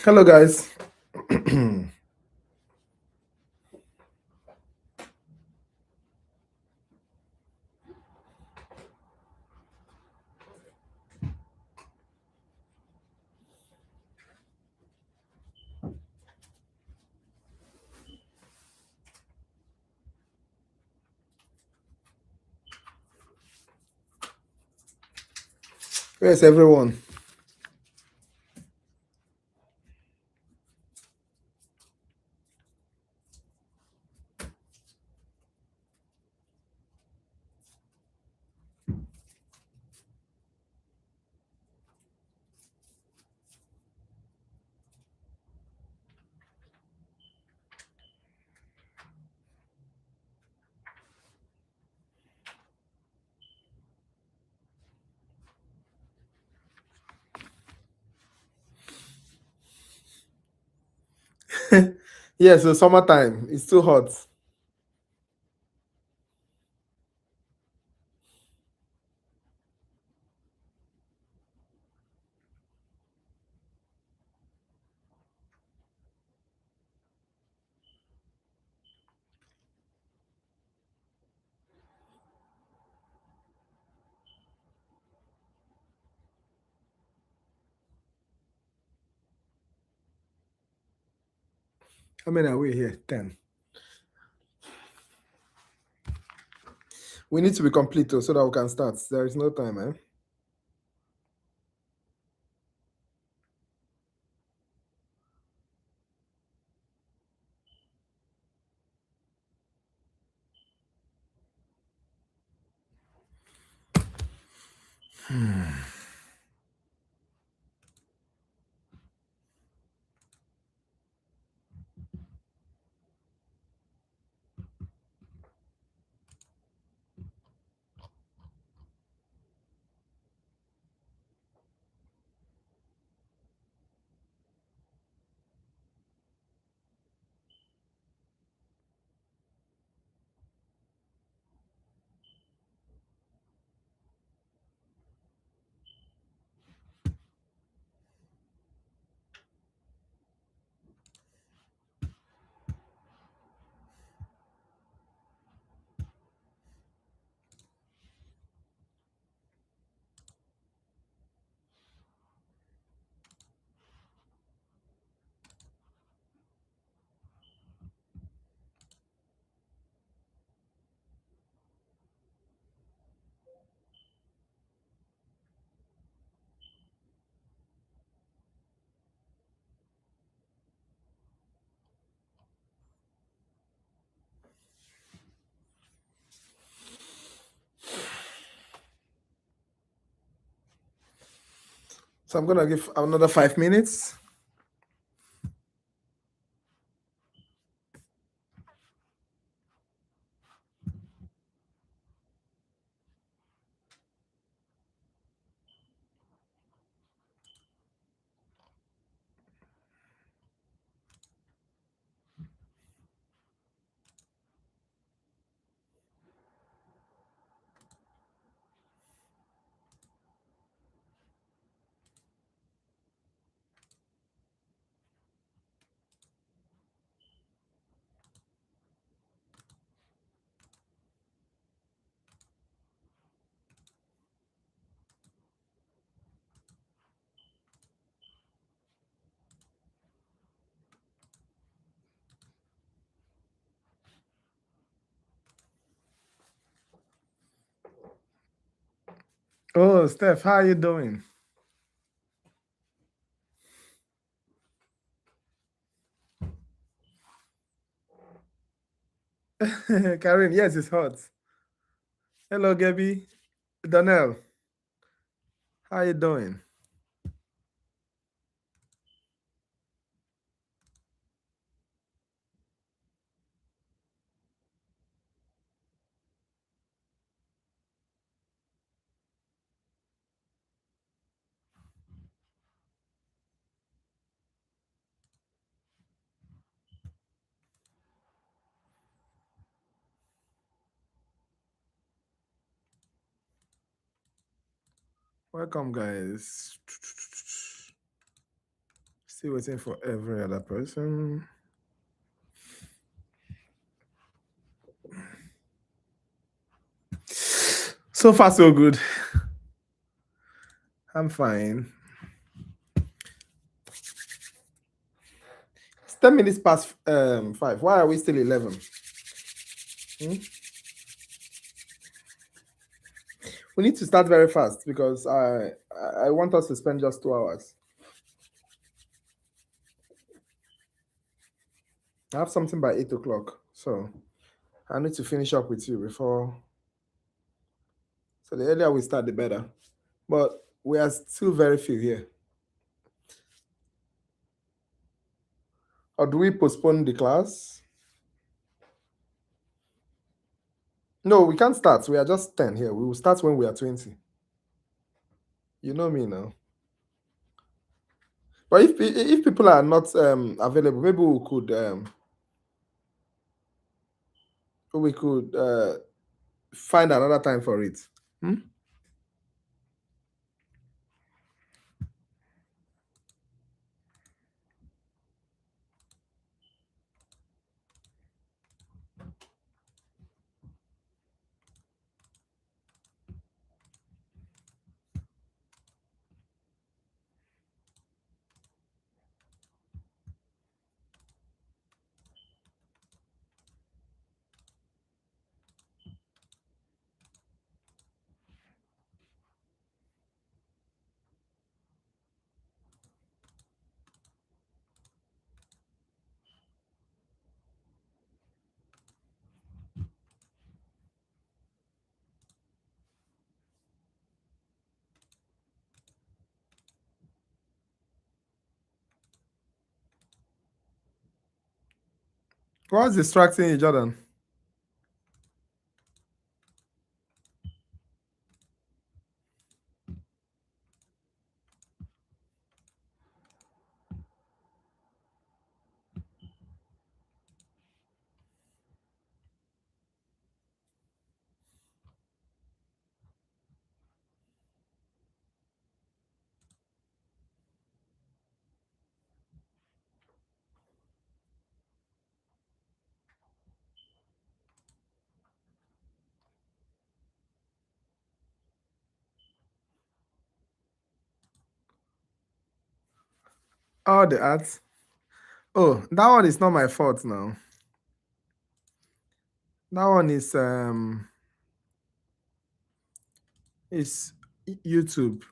Hello, guys. Where's everyone? Yeah, so summertime. It's too hot. How many are we here? 10. We need to be complete though, so that we can start. There is no time, eh? So I'm gonna give another 5 minutes. Oh, Steph, how are you doing? Karen, yes, it's hot. Hello, Gabby. Donnell, how are you doing? Welcome, guys. Still waiting for every other person. So far, so good. I'm fine. It's 10 minutes past 5. Why are we still 11? Hmm? We need to start very fast because I want us to spend just 2 hours. I have something by 8 o'clock, so I need to finish up with you before. So the earlier we start, the better. But we are still very few here. Or do we postpone the class? No, we can't start. We are just 10 here. We will start when we are 20. You know me now. But if people are not available, maybe we could find another time for it. Hmm? What's distracting you, Jordan? Oh, the art. Oh, that one is not my fault now. That one is YouTube.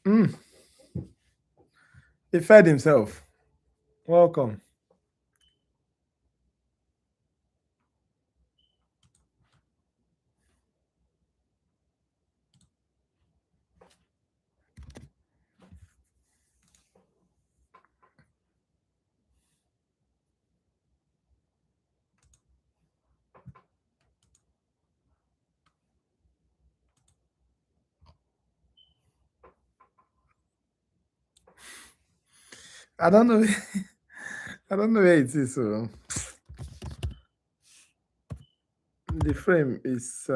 Mm, he fed himself. Welcome. I don't know. I don't know where it is. So the frame is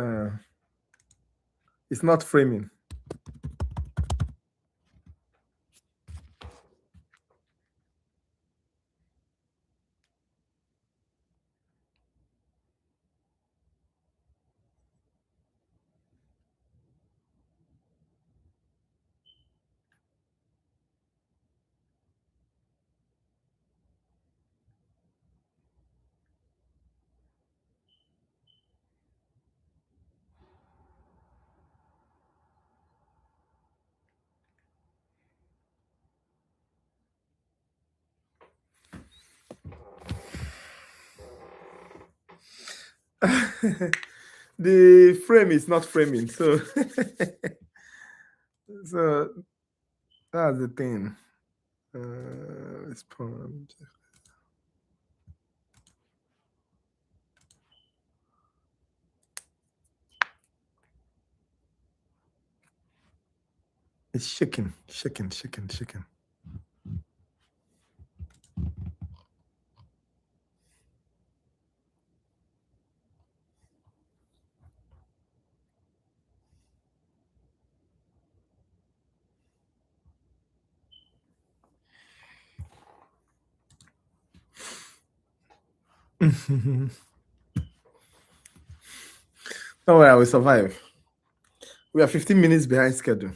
it's not framing. The frame is not framing, so so that's the thing. Respond. It's shaking. Don't worry, I will survive. We are 15 minutes behind schedule.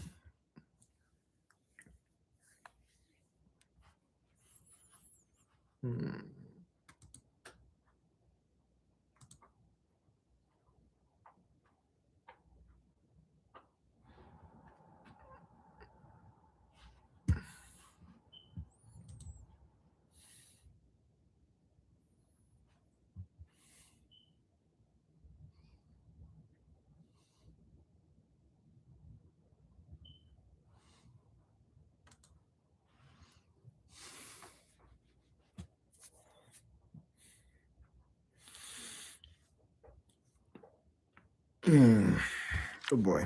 Oh boy.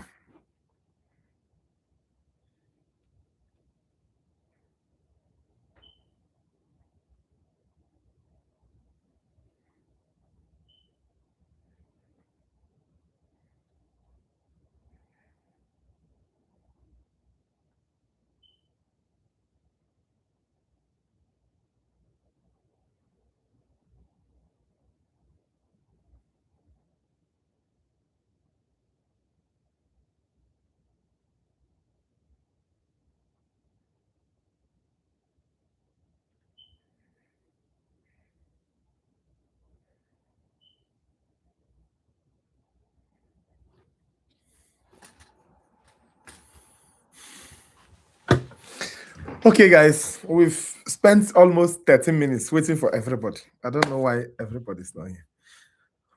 Okay, guys, we've spent almost 13 minutes waiting for everybody. I don't know why everybody's not here.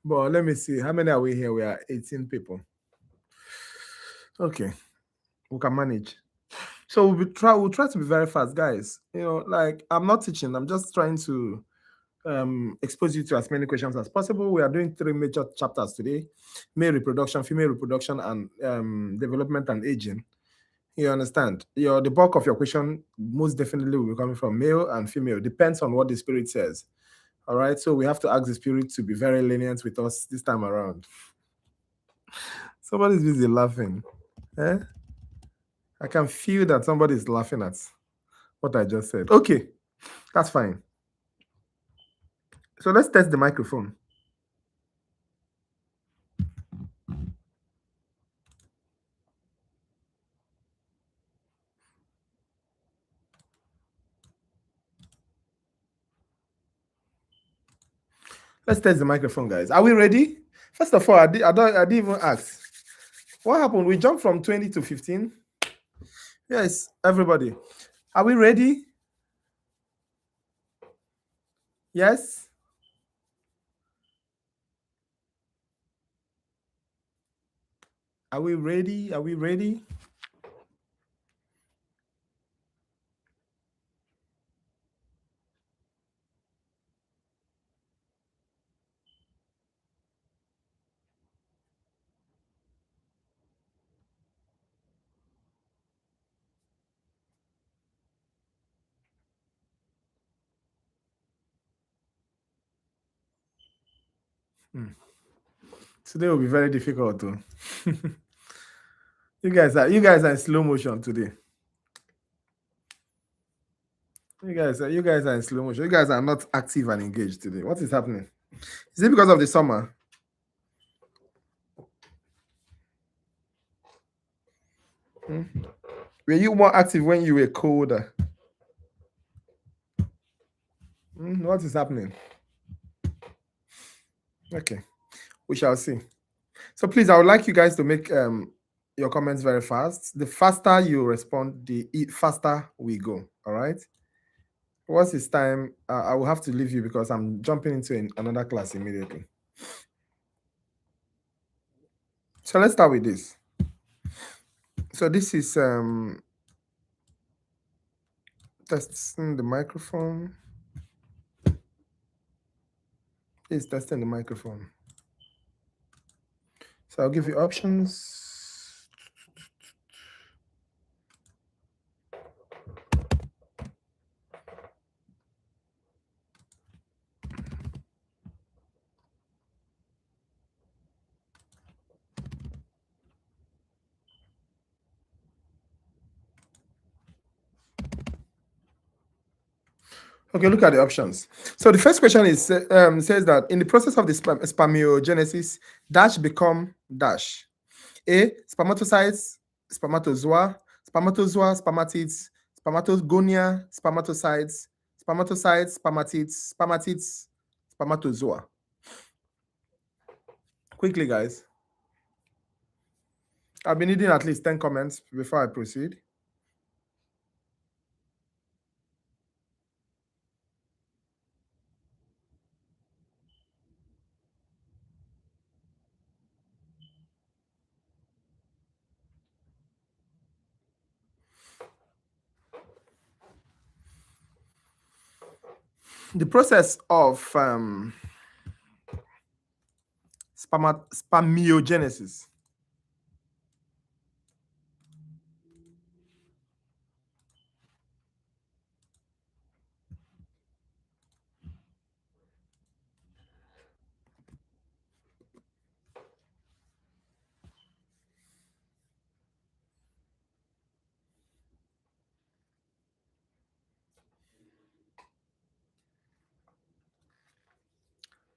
But let me see. How many are we here? We are 18 people. Okay, we can manage. So we'll try to be very fast, guys. You know, like I'm not teaching, I'm just trying to expose you to as many questions as possible. We are doing 3 major chapters today: male reproduction, female reproduction, and development and aging. You understand? The bulk of your question most definitely will be coming from male and female. Depends on what the spirit says. All right. So we have to ask the spirit to be very lenient with us this time around. Somebody's busy laughing. Eh? I can feel that somebody is laughing at what I just said. Okay, that's fine. So let's test the microphone. Let's test the microphone, guys. Are we ready? First of all, I didn't even ask. What happened? We jumped from 20 to 15. Yes, everybody. Are we ready? Yes? Are we ready? Are we ready? Today will be very difficult too. You guys are in slow motion today. You guys are in slow motion. You guys are not active and engaged today. What is happening? Is it because of the summer? Were you more active when you were colder? What is happening? Okay, we shall see. So please, I would like you guys to make your comments very fast. The faster you respond, the faster we go. All right. Once it's time, I will have to leave you because I'm jumping into another class immediately. So let's start with this. So this is testing the microphone. It's testing the microphone. So I'll give you options. Okay, look at the options. So the first question is says that in the process of the spermiogenesis, dash become dash. A. Spermatocytes, spermatozoa, spermatozoa, spermatids, spermatogonia, spermatocytes, spermatocytes, spermatids, spermatids, spermatozoa. Quickly, guys. I've been needing at least 10 comments before I proceed. The process of spermiogenesis.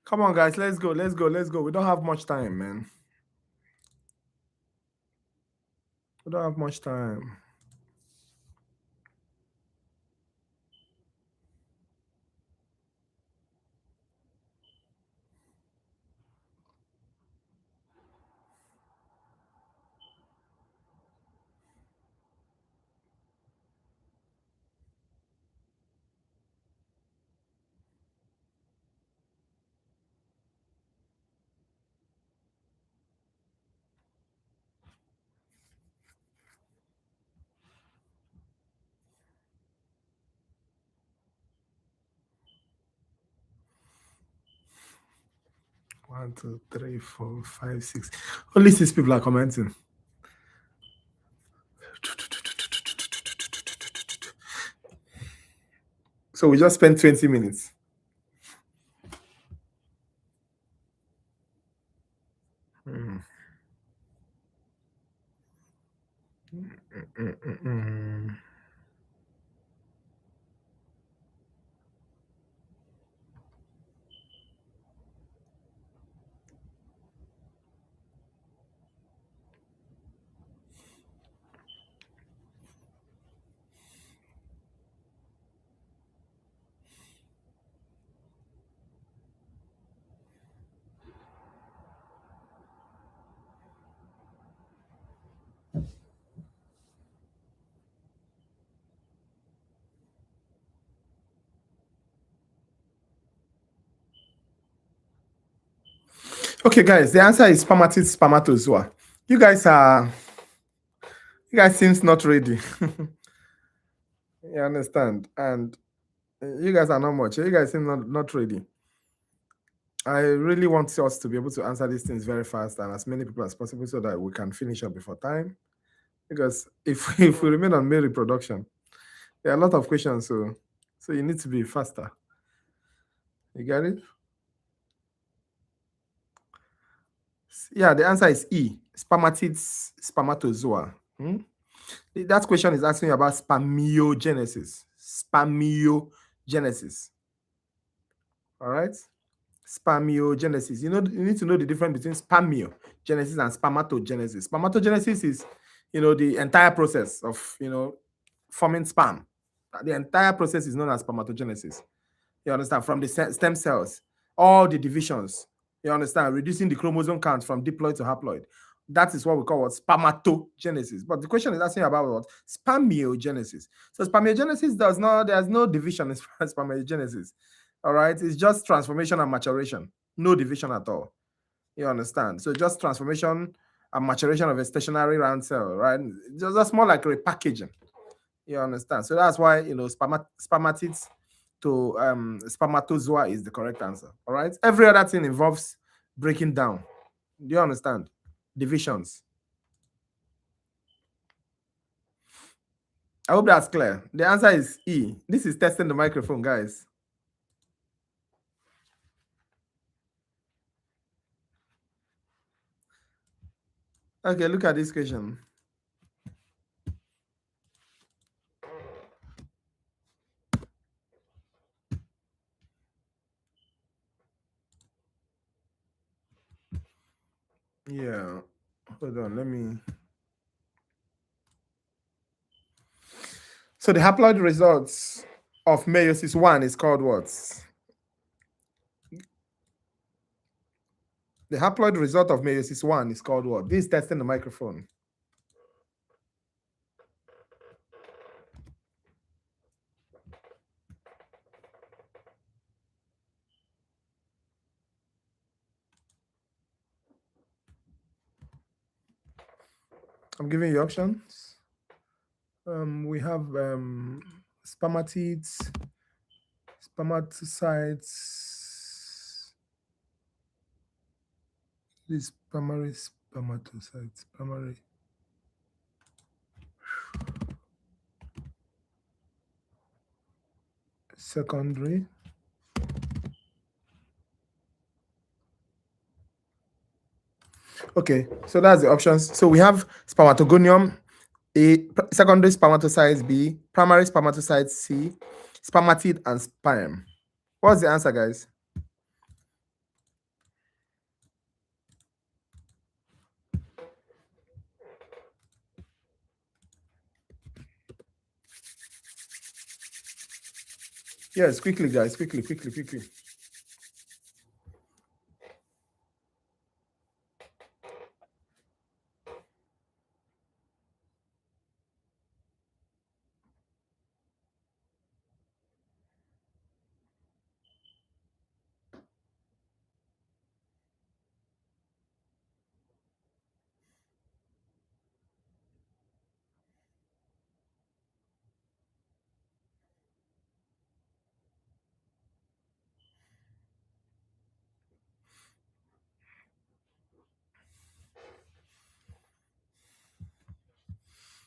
Come on, guys, let's go, let's go, let's go. We don't have much time, man. We don't have much time. One, two, three, 4, 5, 6. Only 6 people are commenting. So we just spent 20 minutes. Okay, guys, the answer is spermatid spermatozoa. You guys seems not ready. You understand? And you guys are not much. You guys seem not ready. I really want us to be able to answer these things very fast and as many people as possible so that we can finish up before time. Because if we remain on male reproduction, there are a lot of questions, so you need to be faster. You get it? Yeah, the answer is E. Spermatids, spermatozoa. That question is asking you about spermiogenesis. Spermiogenesis. All right? Spermiogenesis. You need to know the difference between spermiogenesis and spermatogenesis. Spermatogenesis is, the entire process of, forming sperm. The entire process is known as spermatogenesis. You understand? From the stem cells, all the divisions. You understand? Reducing the chromosome count from diploid to haploid. That is what we call what spermatogenesis. But the question is asking about what? Spermiogenesis. So spermiogenesis there's no division in spermiogenesis. All right. It's just transformation and maturation. No division at all. You understand? So just transformation and maturation of a stationary round cell, right? Just more like repackaging. You understand? So that's why, spermatids to spermatozoa is the correct answer. All right. Every other thing involves breaking down. Do you understand? Divisions. I hope that's clear. The answer is E. This is testing the microphone, guys. Okay, look at this question. Yeah. Hold on, let me. So the haploid results of meiosis 1 is called what? The haploid result of meiosis 1 is called what? This is testing the microphone. I'm giving you options. We have spermatids, spermatocytes, this primary spermatocytes, primary. Secondary. Okay, so that's the options. So we have spermatogonium A, secondary spermatocytes B, primary spermatocytes C, spermatid, and sperm. What's the answer, guys? Yes, quickly, guys. Quickly.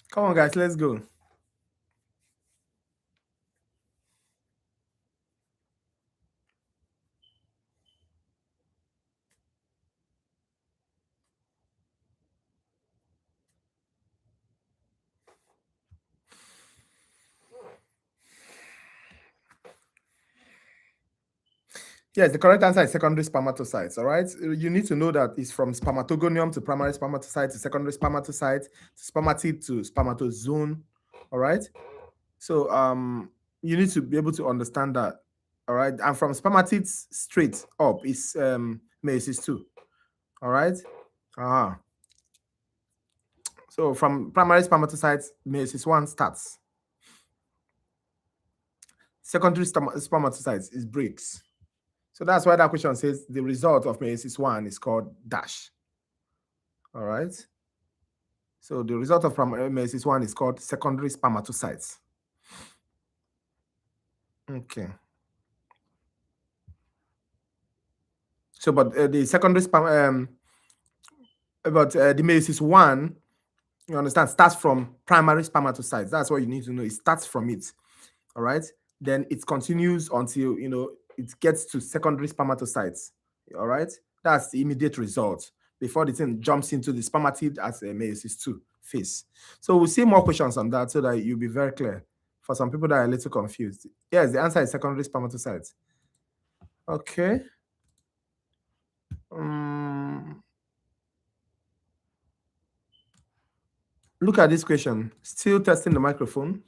Come on, guys. Let's go. Yes, the correct answer is secondary spermatocytes. All right. You need to know that it's from spermatogonium to primary spermatocyte to secondary spermatocyte to spermatid to spermatozoon. All right. So you need to be able to understand that. All right. And from spermatids straight up is meiosis 2. All right. So from primary spermatocytes, meiosis 1 starts. Secondary spermatocytes is breaks. So that's why that question says the result of meiosis 1 is called dash. All right. So the result of meiosis 1 is called secondary spermatocytes. Okay. So, but the secondary the meiosis 1, you understand, starts from primary spermatocytes. That's what you need to know. It starts from it. All right. Then it continues until, it gets to secondary spermatocytes. All right. That's the immediate result before the thing jumps into the spermatid as a meiosis 2 phase. So we'll see more questions on that so that you'll be very clear. For some people that are a little confused. Yes, the answer is secondary spermatocytes. Okay. Look at this question. Still testing the microphone.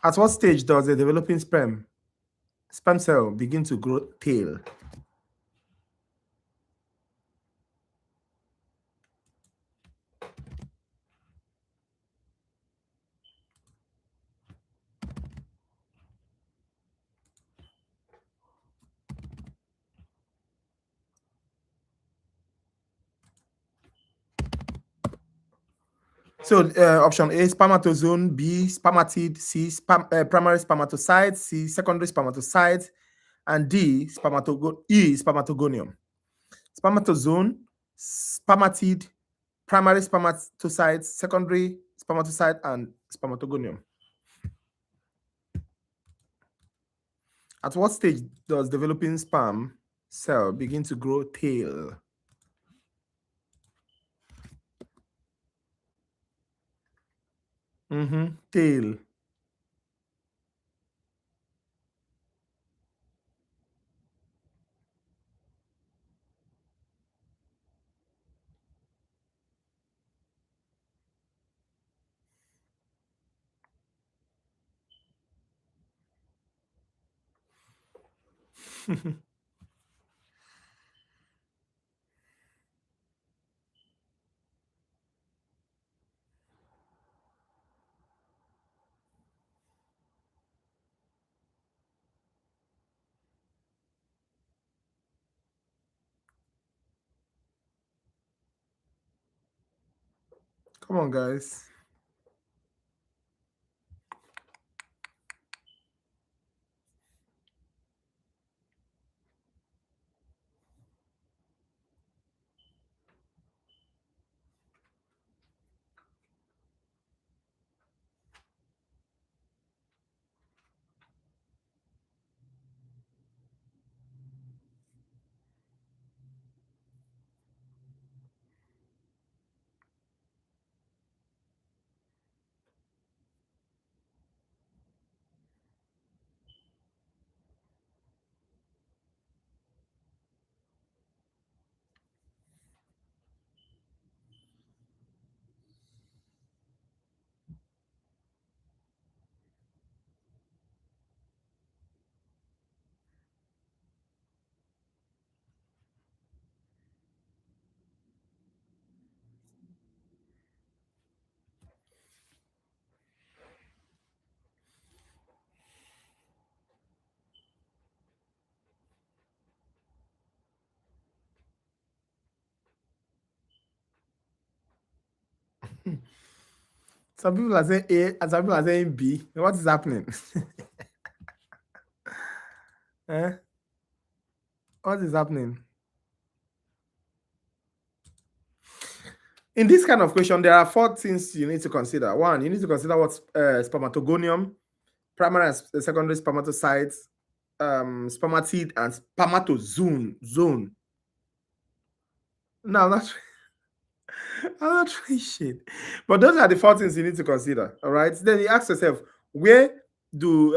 At what stage does a developing sperm cell begin to grow tail? So option A, spermatozoon; B, spermatid; C, primary spermatocyte; C, secondary spermatocyte; and D, spermatogonium. Spermatozoon, spermatid, primary spermatocyte, secondary spermatocyte, and spermatogonium. At what stage does developing sperm cell begin to grow tail? Tail. Come on, guys. Some people are saying A and some people are saying B. What is happening? Eh? What is happening? In this kind of question, there are 4 things you need to consider. One, you need to consider what's spermatogonium, primary and secondary spermatocytes, spermatid, and spermatozoon. Zone. No, I'm not trying shit. But those are the 4 things you need to consider. All right. Then you ask yourself, where do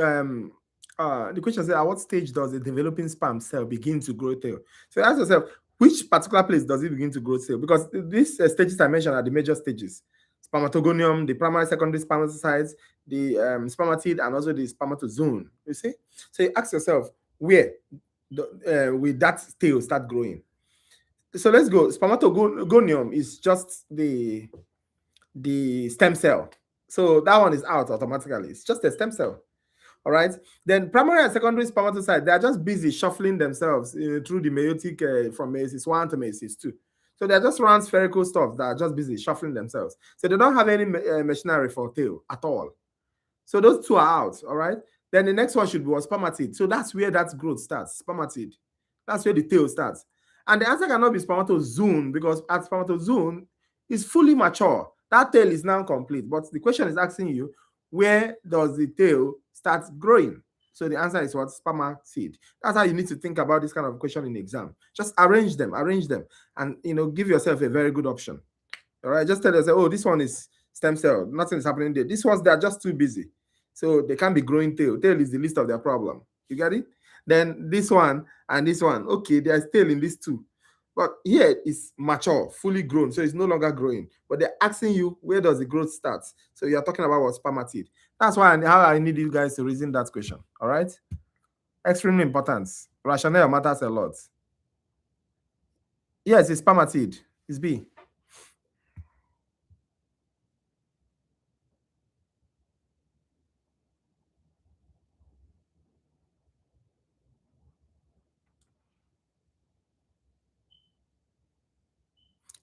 the question says, at what stage does the developing sperm cell begin to grow tail? So ask yourself, which particular place does it begin to grow tail? Because these stages I mentioned are the major stages: spermatogonium, the primary, secondary spermatocytes, the spermatid, and also the spermatozoon. You see? So you ask yourself, where will that tail start growing? So let's go. Spermatogonium is just the stem cell. So that one is out automatically. It's just a stem cell. All right. Then primary and secondary spermatocyte, they are just busy shuffling themselves through the meiotic from meiosis 1 to meiosis 2. So they're just round spherical stuff that are just busy shuffling themselves. So they don't have any machinery for tail at all. So those 2 are out. All right. Then the next one should be spermatid. So that's where that growth starts. Spermatid. That's where the tail starts. And the answer cannot be spermatozoon because at spermatozoon is fully mature. That tail is now complete. But the question is asking you, where does the tail start growing? So the answer is what? Spermatid. That's how you need to think about this kind of question in the exam. Just arrange them, and give yourself a very good option. All right, just tell yourself, oh, this one is stem cell. Nothing is happening there. This ones, they're just too busy. So they can't be growing tail. Tail is the least of their problem. You get it? Then this one and this one. Okay, there's tail in these 2. But here it's mature, fully grown. So it's no longer growing. But they're asking you, where does the growth start? So you're talking about what spermatid. That's why how I need you guys to reason that question. All right? Extremely important. Rationale matters a lot. Yes, it's spermatid. It's B.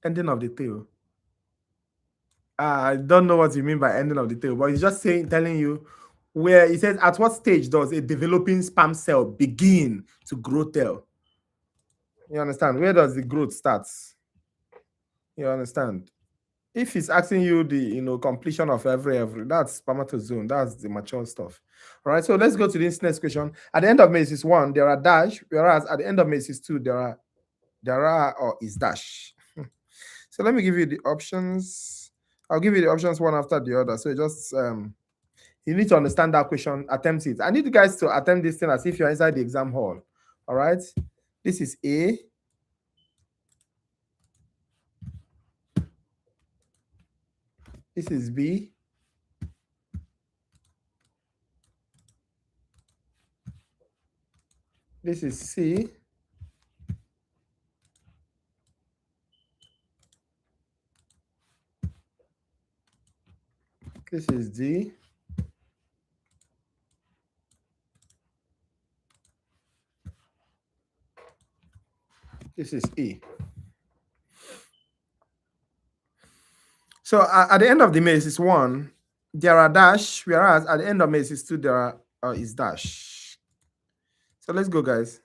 Ending of the tail. I don't know what you mean by ending of the tail, but he's just telling you where he says at what stage does a developing sperm cell begin to grow tail? You understand? Where does the growth start? You understand? If he's asking you the completion of every that's spermatozoon, that's the mature stuff. All right, so let's go to this next question. At the end of meiosis 1, there are dash, whereas at the end of meiosis 2, there are or is dash. So let me give you the options. I'll give you the options one after the other. So just you need to understand that question, attempt it. I need you guys to attempt this thing as if you're inside the exam hall. All right, this is A. This is B. This is C. This is D. This is E. So at the end of the meiosis 1, there are dash, whereas at the end of meiosis 2, there are is dash. So let's go, guys.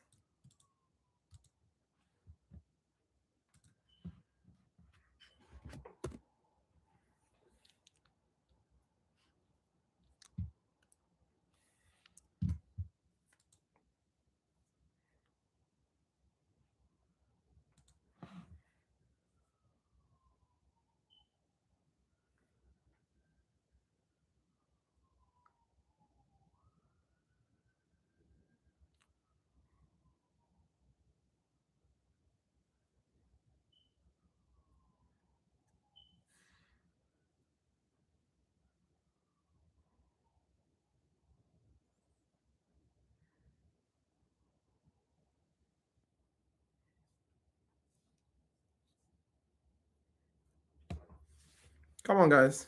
Come on, guys.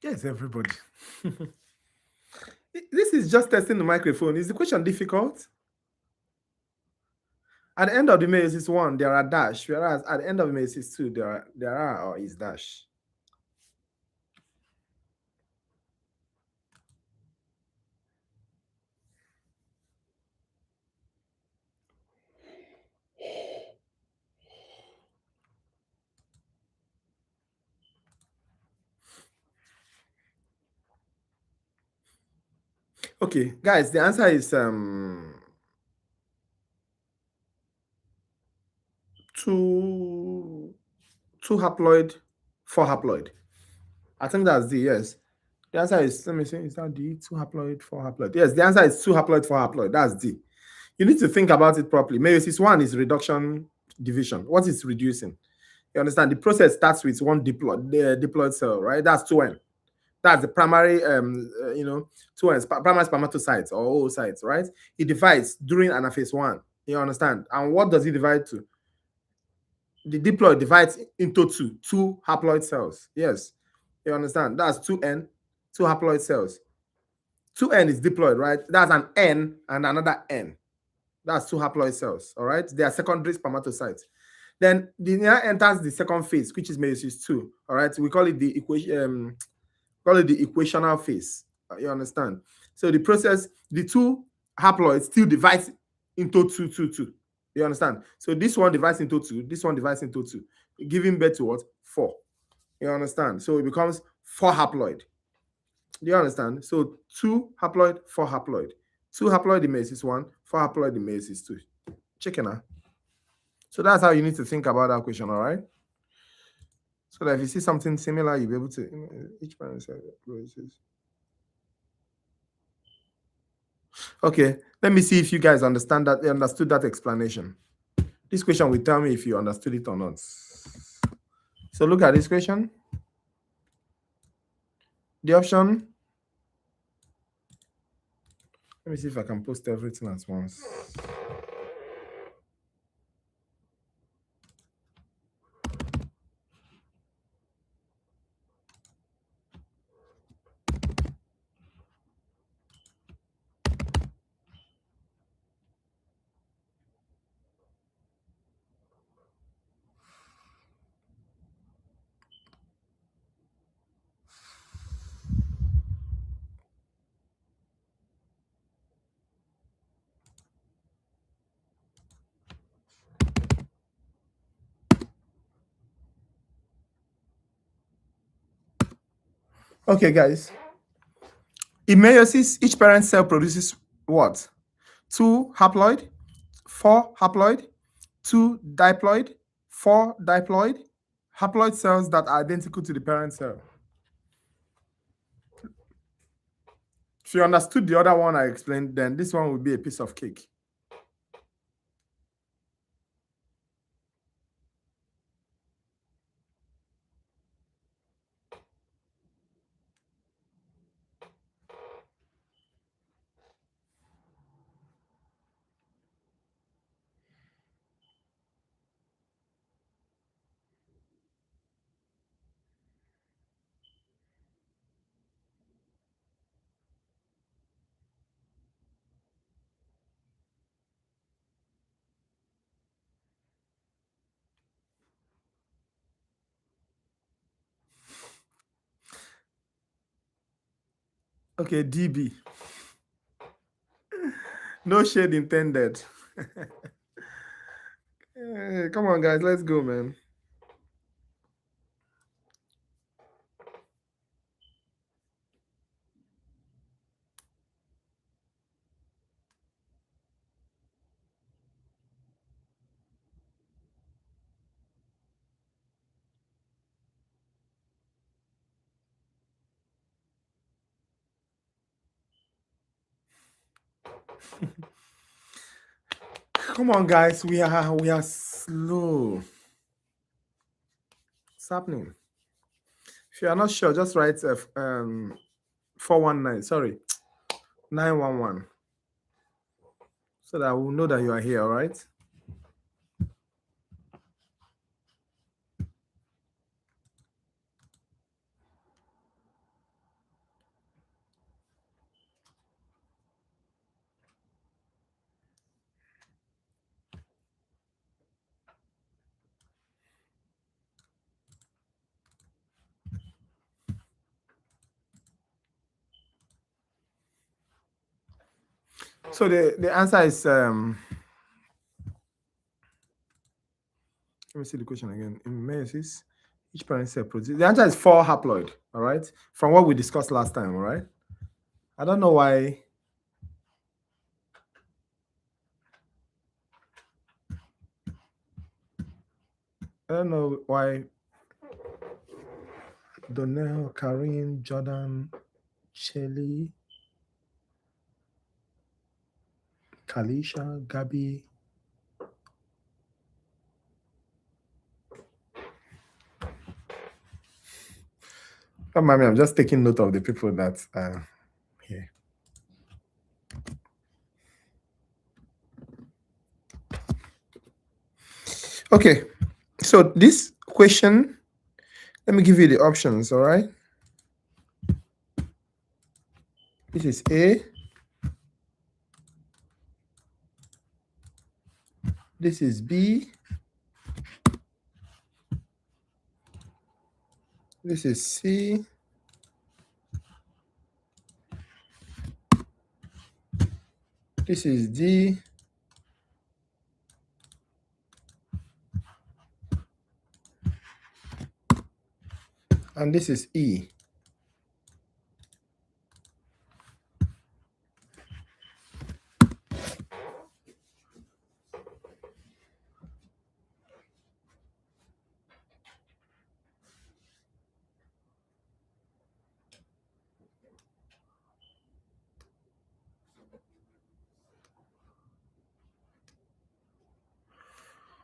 Yes, everybody. This is just testing the microphone. Is the question difficult? At the end of the meiosis 1, there are dash, whereas at the end of the meiosis 2, there are or is dash. Okay, guys, the answer is two haploid, 4 haploid. I think that's the yes. The answer is, let me see, is that D? 2 haploid, 4 haploid. Yes, the answer is 2 haploid, 4 haploid. That's D. You need to think about it properly. Meiosis 1 is reduction division. What is reducing? You understand? The process starts with one diploid cell, right? That's 2N. That's the primary, 2N, primary spermatocytes or oocytes, right? It divides during anaphase 1. You understand? And what does it divide to? The diploid divides into two haploid cells. Yes, you understand? That's 2N, 2 haploid cells. 2N is diploid, right? That's an N and another N. That's 2 haploid cells, all right? They are secondary spermatocytes. Then the now enters the second phase, which is meiosis 2, all right? We call it the equational phase. You understand? So the process, the 2 haploids still divides into two. You understand? So this one divides into 2, this one divides into 2, giving birth to what? 4. You understand? So it becomes 4 haploid. Do you understand? So 2 haploid, 4 haploid. 2 haploid in males is 1, 4 haploid in males is 2. Chicken, huh? So that's how you need to think about that question, all right? So that if you see something similar, you'll be able to, each parent cell. Okay, let me see if you guys understood that explanation. This question will tell me if you understood it or not. So look at this question. The option. Let me see if I can post everything at once. Okay, guys. In meiosis, each parent cell produces what? 2 haploid, 4 haploid, 2 diploid, 4 diploid, haploid cells that are identical to the parent cell. If you understood the other one I explained, then this one will be a piece of cake. Okay, DB. No shade intended. Hey, come on, guys, let's go, man. Come on, guys, we are slow. What's happening? If you are not sure, just write 419. Sorry, 911, so that we'll know that you are here. All right. So the answer is let me see the question again. In meiosis, each parent cell produces. The answer is 4 haploid. All right, from what we discussed last time. All right. I don't know why. I don't know why. Donnell, Karim, Jordan, Shelly, Kalisha, Gabby. Don't mind me, I'm just taking note of the people that are here. Okay, so this question, let me give you the options, all right? This is A. This is B. This is C. This is D. and this is E.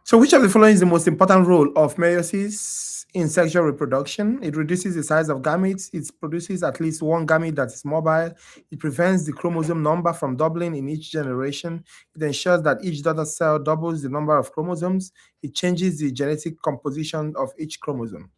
So which of the following is the most important role of meiosis in sexual reproduction? It reduces the size of gametes. It produces at least one gamete that is mobile. It prevents the chromosome number from doubling in each generation. It ensures that each daughter cell doubles the number of chromosomes. It changes the genetic composition of each chromosome.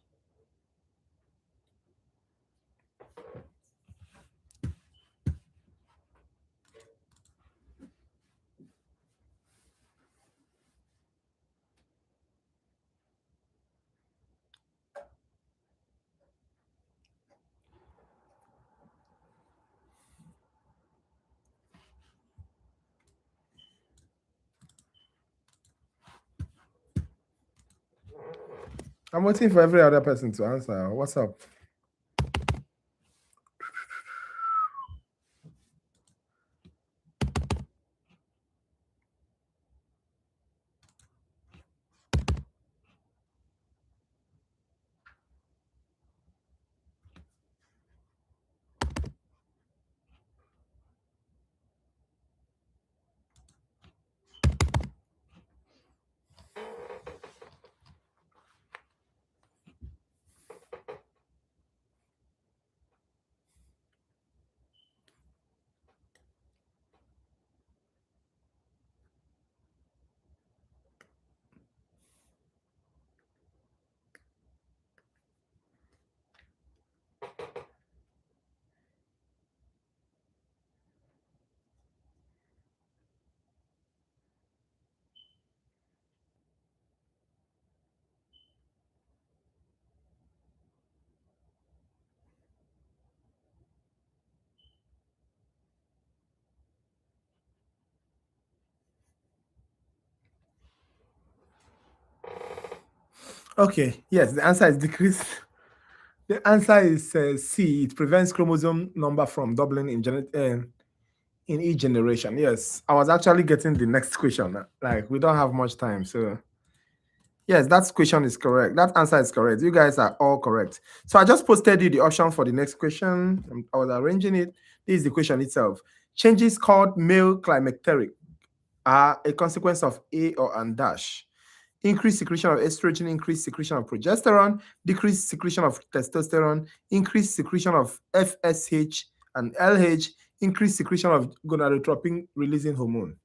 I'm waiting for every other person to answer. What's up? Okay, yes, the answer is decrease. The answer is C. It prevents chromosome number from doubling in each generation. Yes, I was actually getting the next question. Like, we don't have much time, so yes, that question is correct. That answer is correct. You guys are all correct. So I just posted you the option for the next question. I was arranging it. This is the question itself. Changes called male climacteric are a consequence of A or and dash. Increased secretion of estrogen, increased secretion of progesterone, decreased secretion of testosterone, increased secretion of FSH and LH, increased secretion of gonadotropin releasing hormone.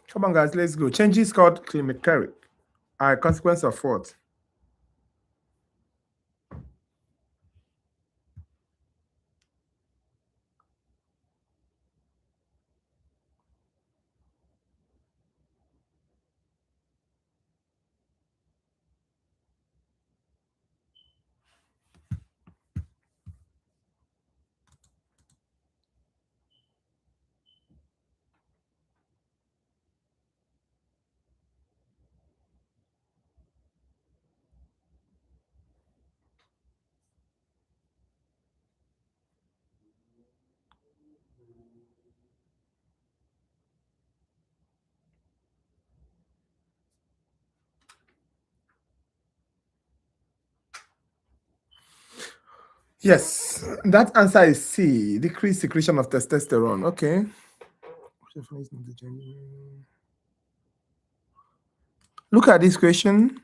Come on, guys, let's go. Changes called climacteric are a consequence of what? Yes, that answer is C, decreased secretion of testosterone. Okay. Look at this question.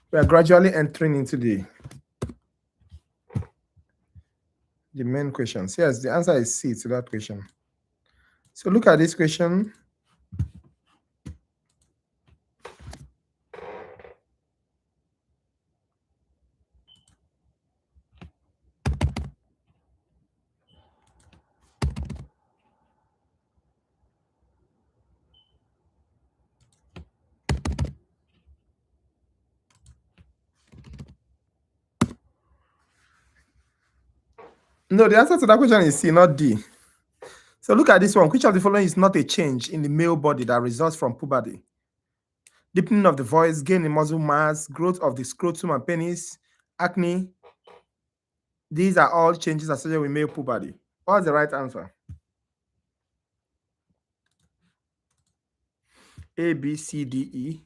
We are gradually entering into the the main questions. Yes, the answer is C to that question. So look at this question. No, the answer to that question is C, not D. So look at this one. Which of the following is not a change in the male body that results from puberty? Deepening of the voice, gain in muscle mass, growth of the scrotum and penis, acne. These are all changes associated with male puberty. What's the right answer? A, B, C, D, E.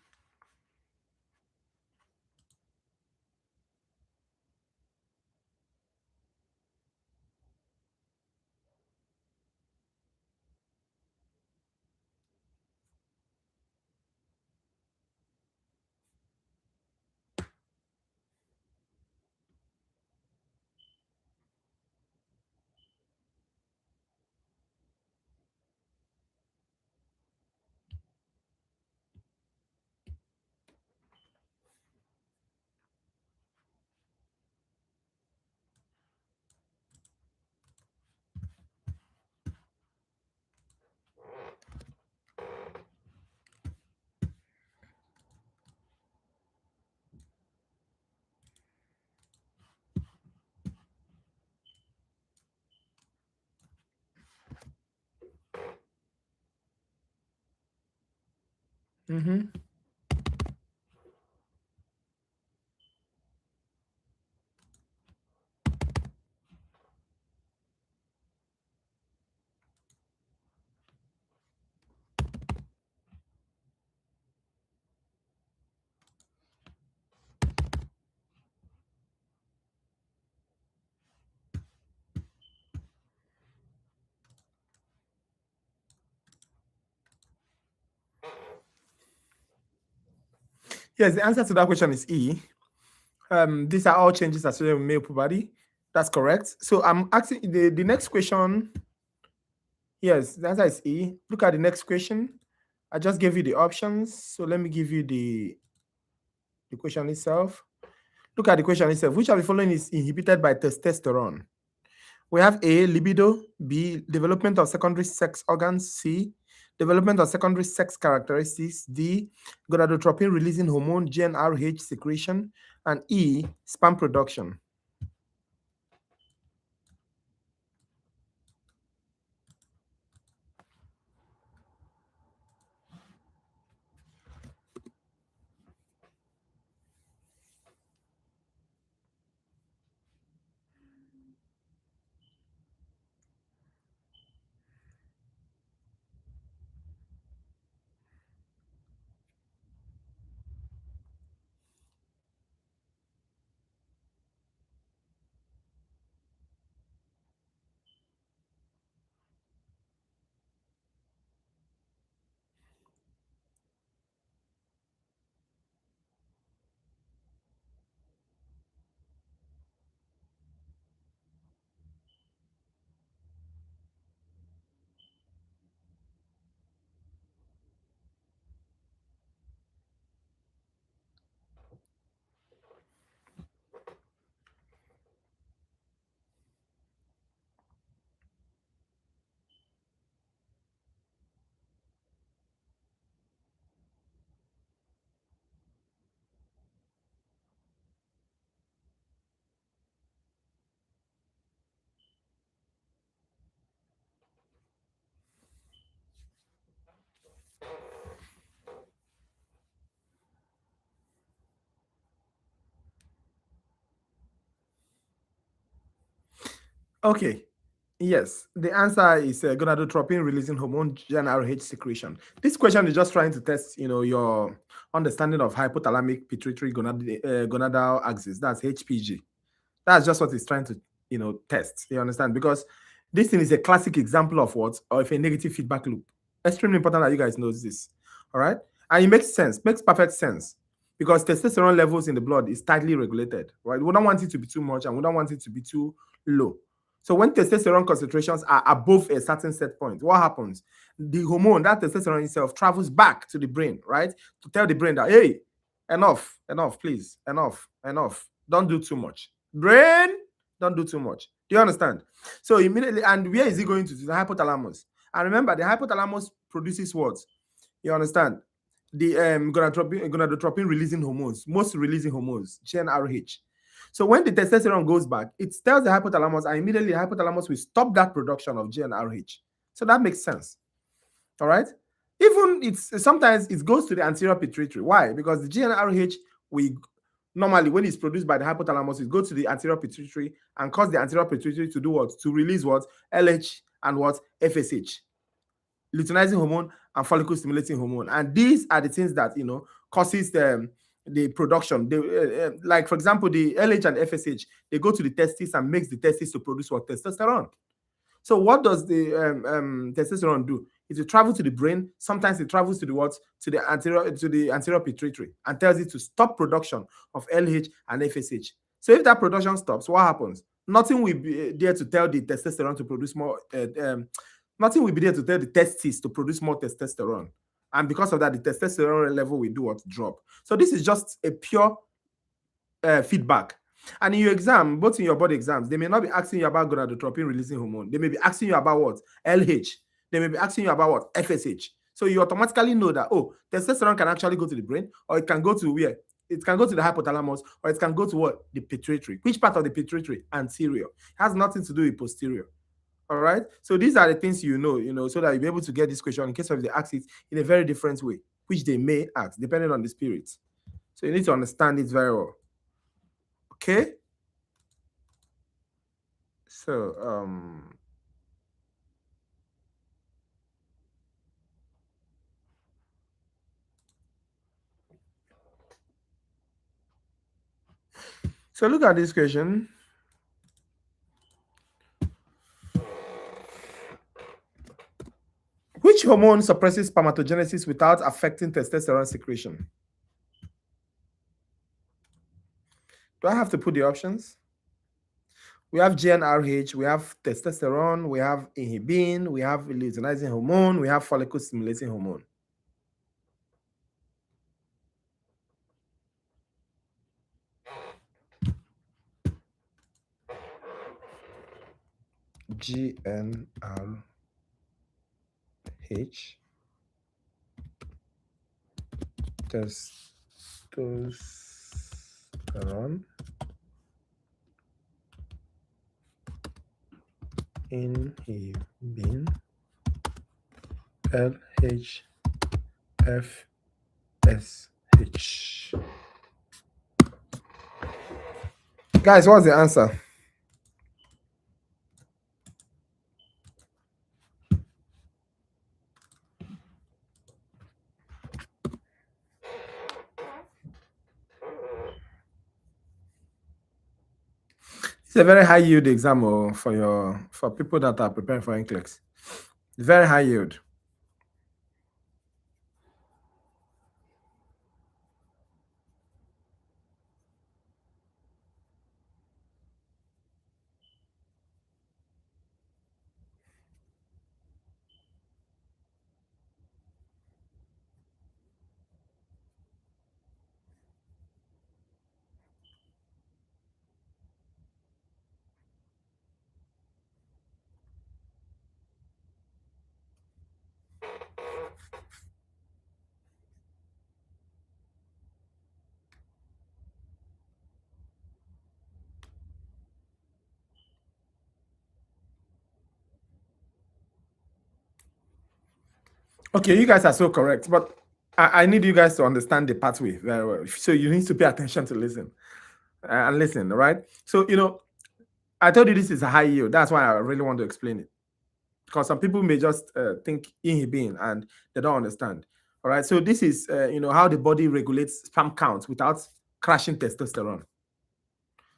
Mm-hmm. Yes, the answer to that question is E. These are all changes associated with male puberty. That's correct. So I'm asking the next question. Yes, the answer is E. Look at the next question. I just gave you the options. So let me give you the question itself. Look at the question itself. Which of the following is inhibited by testosterone? We have A, libido, B, development of secondary sex organs, C, development of secondary sex characteristics, D, gonadotropin releasing hormone, GnRH secretion, and E, sperm production. Okay. Yes, the answer is gonadotropin releasing hormone GnRH secretion. This question is just trying to test, your understanding of hypothalamic pituitary gonadal axis. That's HPG. That's just what it's trying to, test. You understand? Because this thing is a classic example of what? Of a negative feedback loop. Extremely important that you guys know this. All right? And it makes sense, makes perfect sense. Because testosterone levels in the blood is tightly regulated, right? We don't want it to be too much and we don't want it to be too low. So when testosterone concentrations are above a certain set point, what happens? The hormone, that testosterone itself, travels back to the brain, right? To tell the brain that, hey, enough, please, enough. Don't do too much. Brain, don't do too much. Do you understand? So immediately, and where is it going to? The hypothalamus. And remember, the hypothalamus produces what? You understand? The gonadotropin releasing hormones, most releasing hormones, GnRH. So when the testosterone goes back, it tells the hypothalamus, and immediately the hypothalamus will stop that production of GnRH. So that makes sense. All right. Even it's sometimes it goes to the anterior pituitary. Why? Because the GnRH we normally when it's produced by the hypothalamus, it goes to the anterior pituitary and cause the anterior pituitary to do what? To release what? LH and what? FSH, luteinizing hormone and follicle stimulating hormone. And these are the things that causes the production. Like for example, the LH and FSH, they go to the testes and makes the testes to produce what? Testosterone. So what does the testosterone do? It will travel to the brain. Sometimes it travels to the what? To the anterior pituitary and tells it to stop production of LH and FSH. So if that production stops, what happens? Nothing will be there to tell the testosterone to produce more. Nothing will be there to tell the testes to produce more testosterone. And because of that, the testosterone level will do what? Drop. So this is just a pure feedback. And in your exam, both in your body exams, they may not be asking you about gonadotropin releasing hormone. They may be asking you about what? LH. They may be asking you about what? FSH. So you automatically know that, oh, testosterone can actually go to the brain, or it can go to where? It can go to the hypothalamus, or it can go to what? The pituitary. Which part of the pituitary? Anterior. It has nothing to do with posterior. All right. So these are the things you know, so that you'll be able to get this question in case of they ask it in a very different way, which they may ask, depending on the spirit. So you need to understand it very well. Okay. So so look at this question. Which hormone suppresses spermatogenesis without affecting testosterone secretion? Do I have to put the options? We have GnRH, we have testosterone, we have inhibin, we have luteinizing hormone, we have follicle stimulating hormone. GnRH, testosterone, inhibin, LH, FSH. Guys, what's the answer? It's a very high yield exam for people that are preparing for NCLEX. Very high yield. Okay, you guys are so correct, but I need you guys to understand the pathway very well. So you need to pay attention to listen and listen, right? So, I told you this is a high yield. That's why I really want to explain it. Because some people may just think inhibin and they don't understand. All right. So this is, how the body regulates sperm counts without crashing testosterone.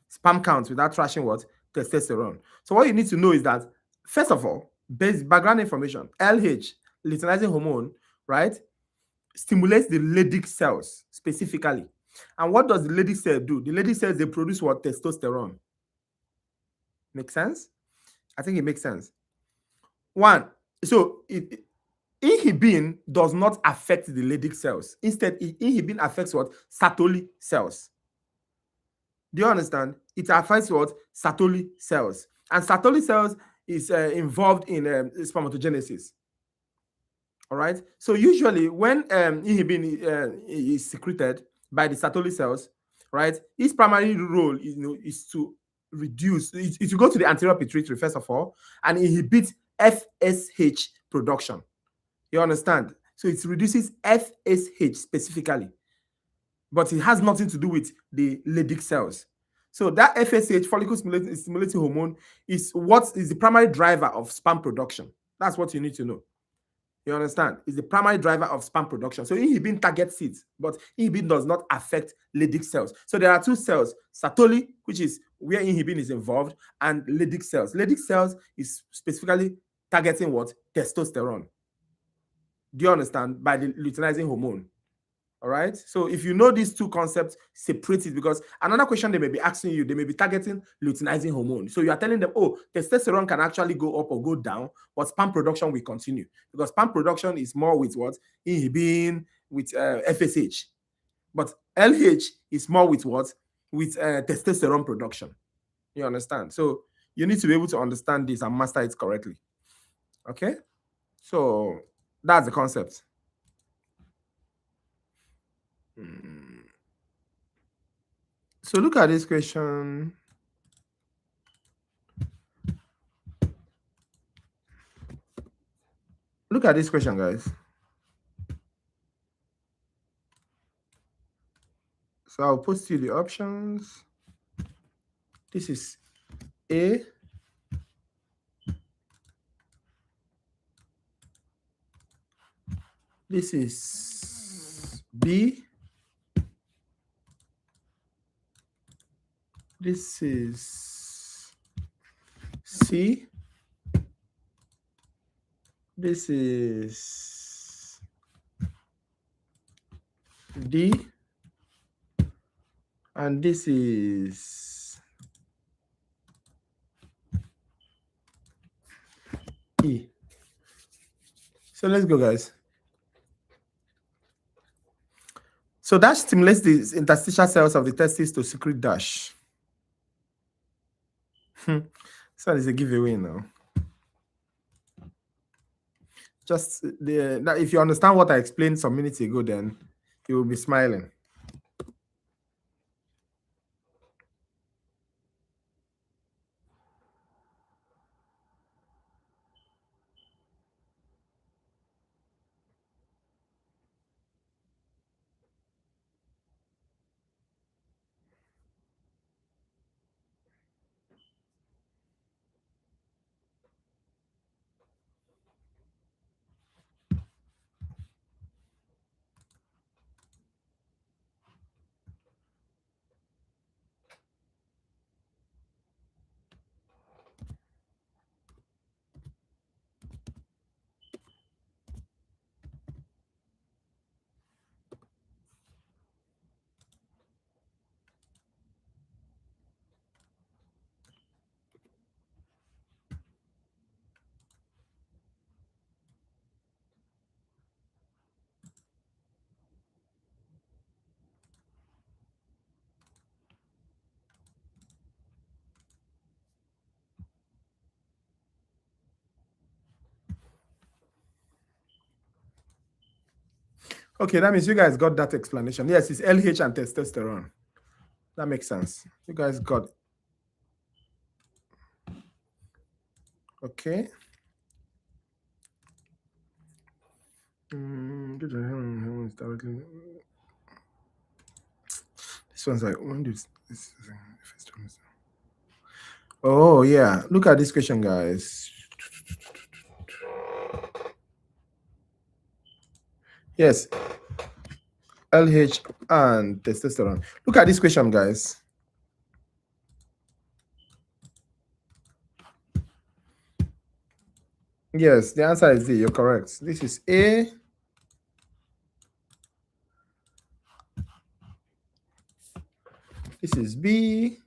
Sperm counts without crashing what? Testosterone. So what you need to know is that, first of all, basic background information, LH, luteinizing hormone, right, stimulates the Leydig cells specifically. And what does the Leydig cell do? The Leydig cells, they produce what? Testosterone. Make sense? I think it makes sense. One, so inhibin does not affect the Leydig cells. Instead, inhibin affects what? Sertoli cells. Do you understand? It affects what? Sertoli cells. And Sertoli cells is involved in spermatogenesis. All right. So usually when inhibin is secreted by the Sertoli cells, right, its primary role is, is to reduce, it will go to the anterior pituitary first of all and inhibit FSH production. You understand? So it reduces FSH specifically, but it has nothing to do with the Leydig cells. So that FSH, follicle stimulating hormone, is what is the primary driver of sperm production. That's what you need to know. You understand? It's the primary driver of sperm production. So inhibin targets it, but inhibin does not affect Leydig cells. So there are two cells, Sertoli, which is where inhibin is involved, and Leydig cells. Leydig cells is specifically targeting what? Testosterone. Do you understand? By the luteinizing hormone. All right. So if you know these two concepts, separate it, because another question they may be asking you, they may be targeting luteinizing hormone. So you are telling them, oh, testosterone can actually go up or go down, but sperm production will continue, because sperm production is more with what? Inhibin, with FSH. But LH is more with what? With testosterone production. You understand? So you need to be able to understand this and master it correctly. Okay. So that's the concept. So look at this question. Look at this question, guys. So I'll post you the options. This is A. This is B. This is C. This is D. And this is E. So let's go, guys. So dash stimulates the interstitial cells of the testes to secrete dash. So it's a giveaway now. Just if you understand what I explained some minutes ago, then you will be smiling. Okay, that means you guys got that explanation. Yes, it's LH and testosterone. That makes sense. You guys got it. Okay. This one's like, when did this? Oh, yeah. Look at this question, guys. Yes. LH and testosterone. Look at this question, guys. Yes, the answer is D. You're correct. This is A. This is B.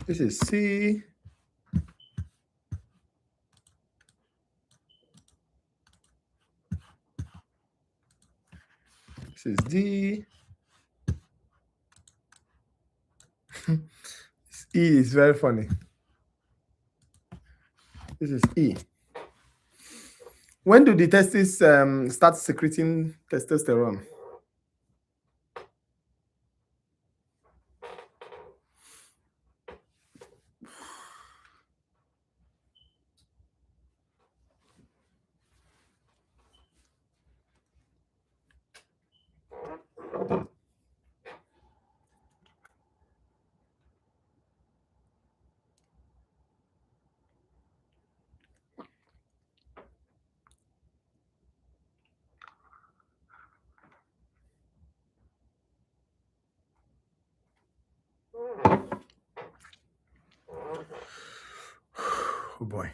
This is C. This is D. E is very funny. This is E. When do the testes start secreting testosterone? Oh boy.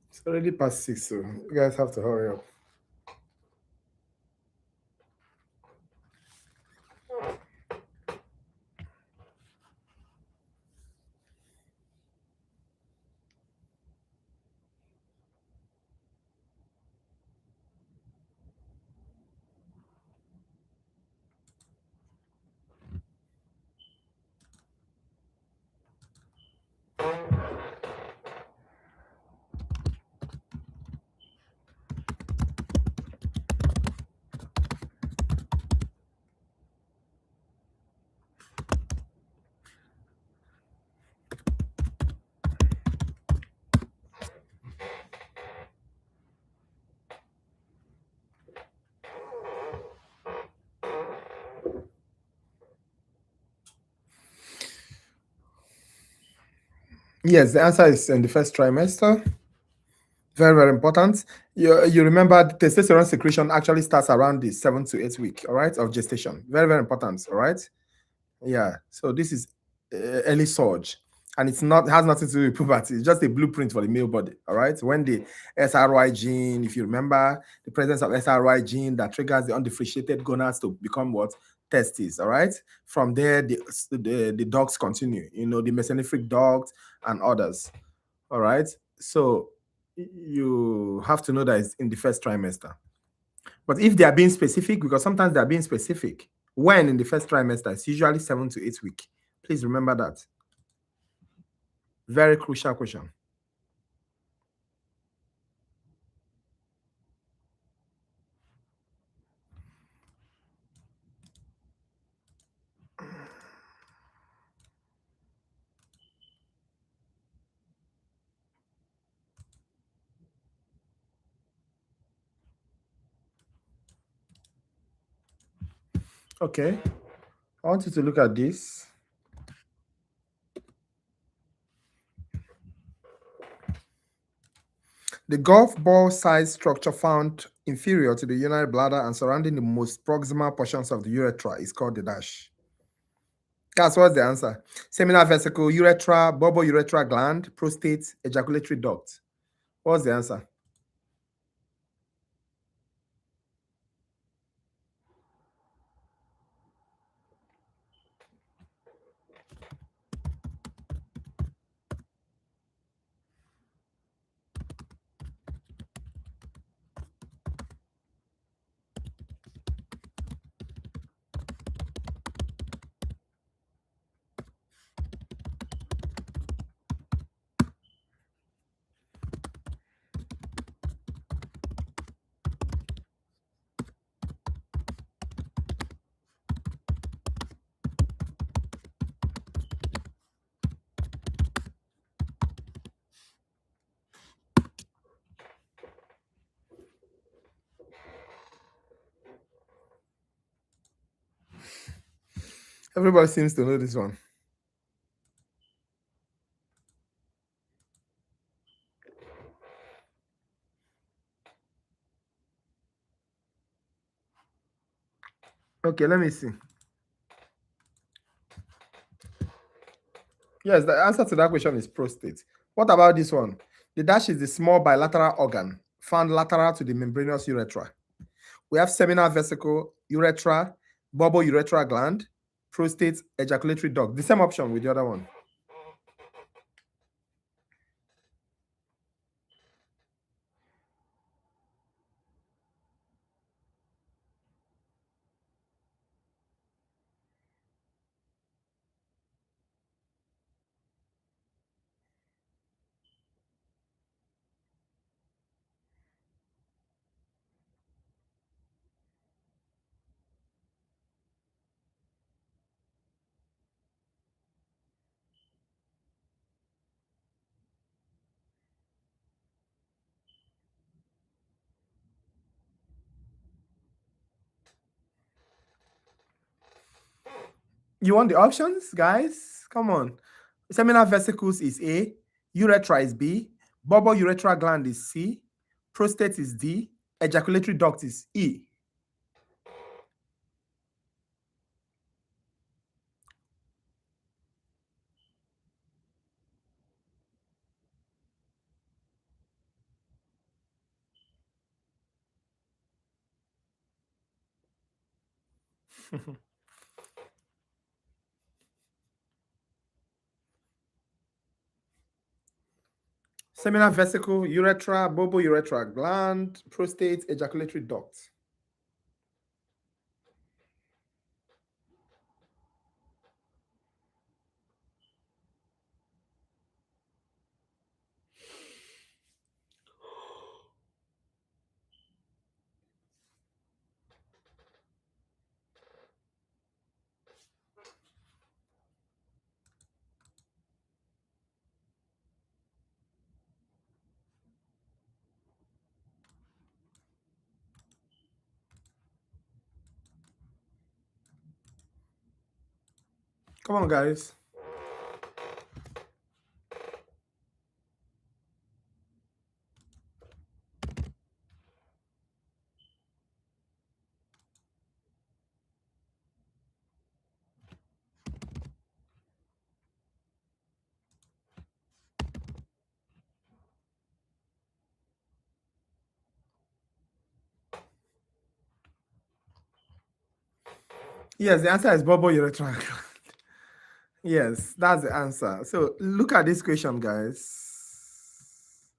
It's already past 6, so you guys have to hurry up. Yes, the answer is in the first trimester. Very, very important. You remember the testosterone secretion actually starts around the 7 to 8 week, all right, of gestation. Very, very important, all right? Yeah. So this is early surge, and it's not has nothing to do with puberty. It's just a blueprint for the male body, all right? When the SRY gene, if you remember, the presence of SRY gene that triggers the undifferentiated gonads to become what? Testes, all right? From there, the dogs continue, the mesenteric dogs and others, all right? So you have to know that it's in the first trimester. But if they are being specific, because sometimes they are being specific, when in the first trimester, it's usually 7 to 8 weeks. Please remember that. Very crucial question. Okay. I want you to look at this. The golf ball size structure found inferior to the urinary bladder and surrounding the most proximal portions of the urethra is called the dash. That's what's the answer. Seminal vesicle, urethra, bulbourethral gland, prostate, ejaculatory duct. What's the answer? Everybody seems to know this one. Okay, let me see. Yes, the answer to that question is prostate. What about this one? The dash is the small bilateral organ found lateral to the membranous urethra. We have seminal vesicle, urethra, bubble urethral gland, prostate, ejaculatory duct. The same option with the other one. You want the options, guys? Come on. Seminal vesicles is A, urethra is B, bubble urethral gland is C, prostate is D, ejaculatory duct is E. Seminal vesicle, urethra, bubble urethral gland, prostate, ejaculatory duct. Come on, guys. Yes, the answer is bubble urethral gland. Yes, that's the answer. So look at this question, guys.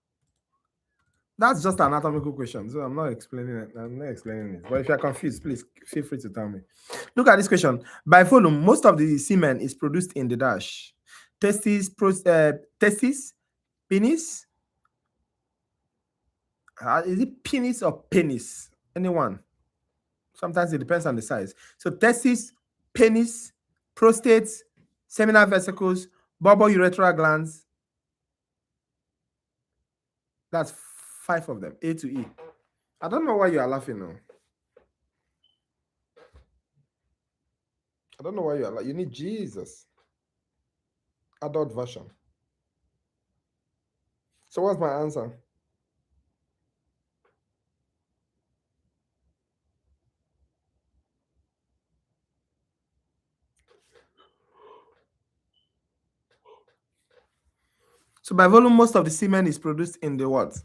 That's just an anatomical question, so I'm not explaining it. I'm not explaining it. But if you're confused, please feel free to tell me. Look at this question. By volume, most of the semen is produced in the dash. Testes, testis, penis. Is it penis or penis? Anyone? Sometimes it depends on the size. So testis, penis, prostate, seminal vesicles, bubble urethral glands. That's 5 of them, A to E. I don't know why you are laughing now. I don't know why you are laughing. You need Jesus. Adult version. So what's my answer? So by volume, most of the semen is produced in the what?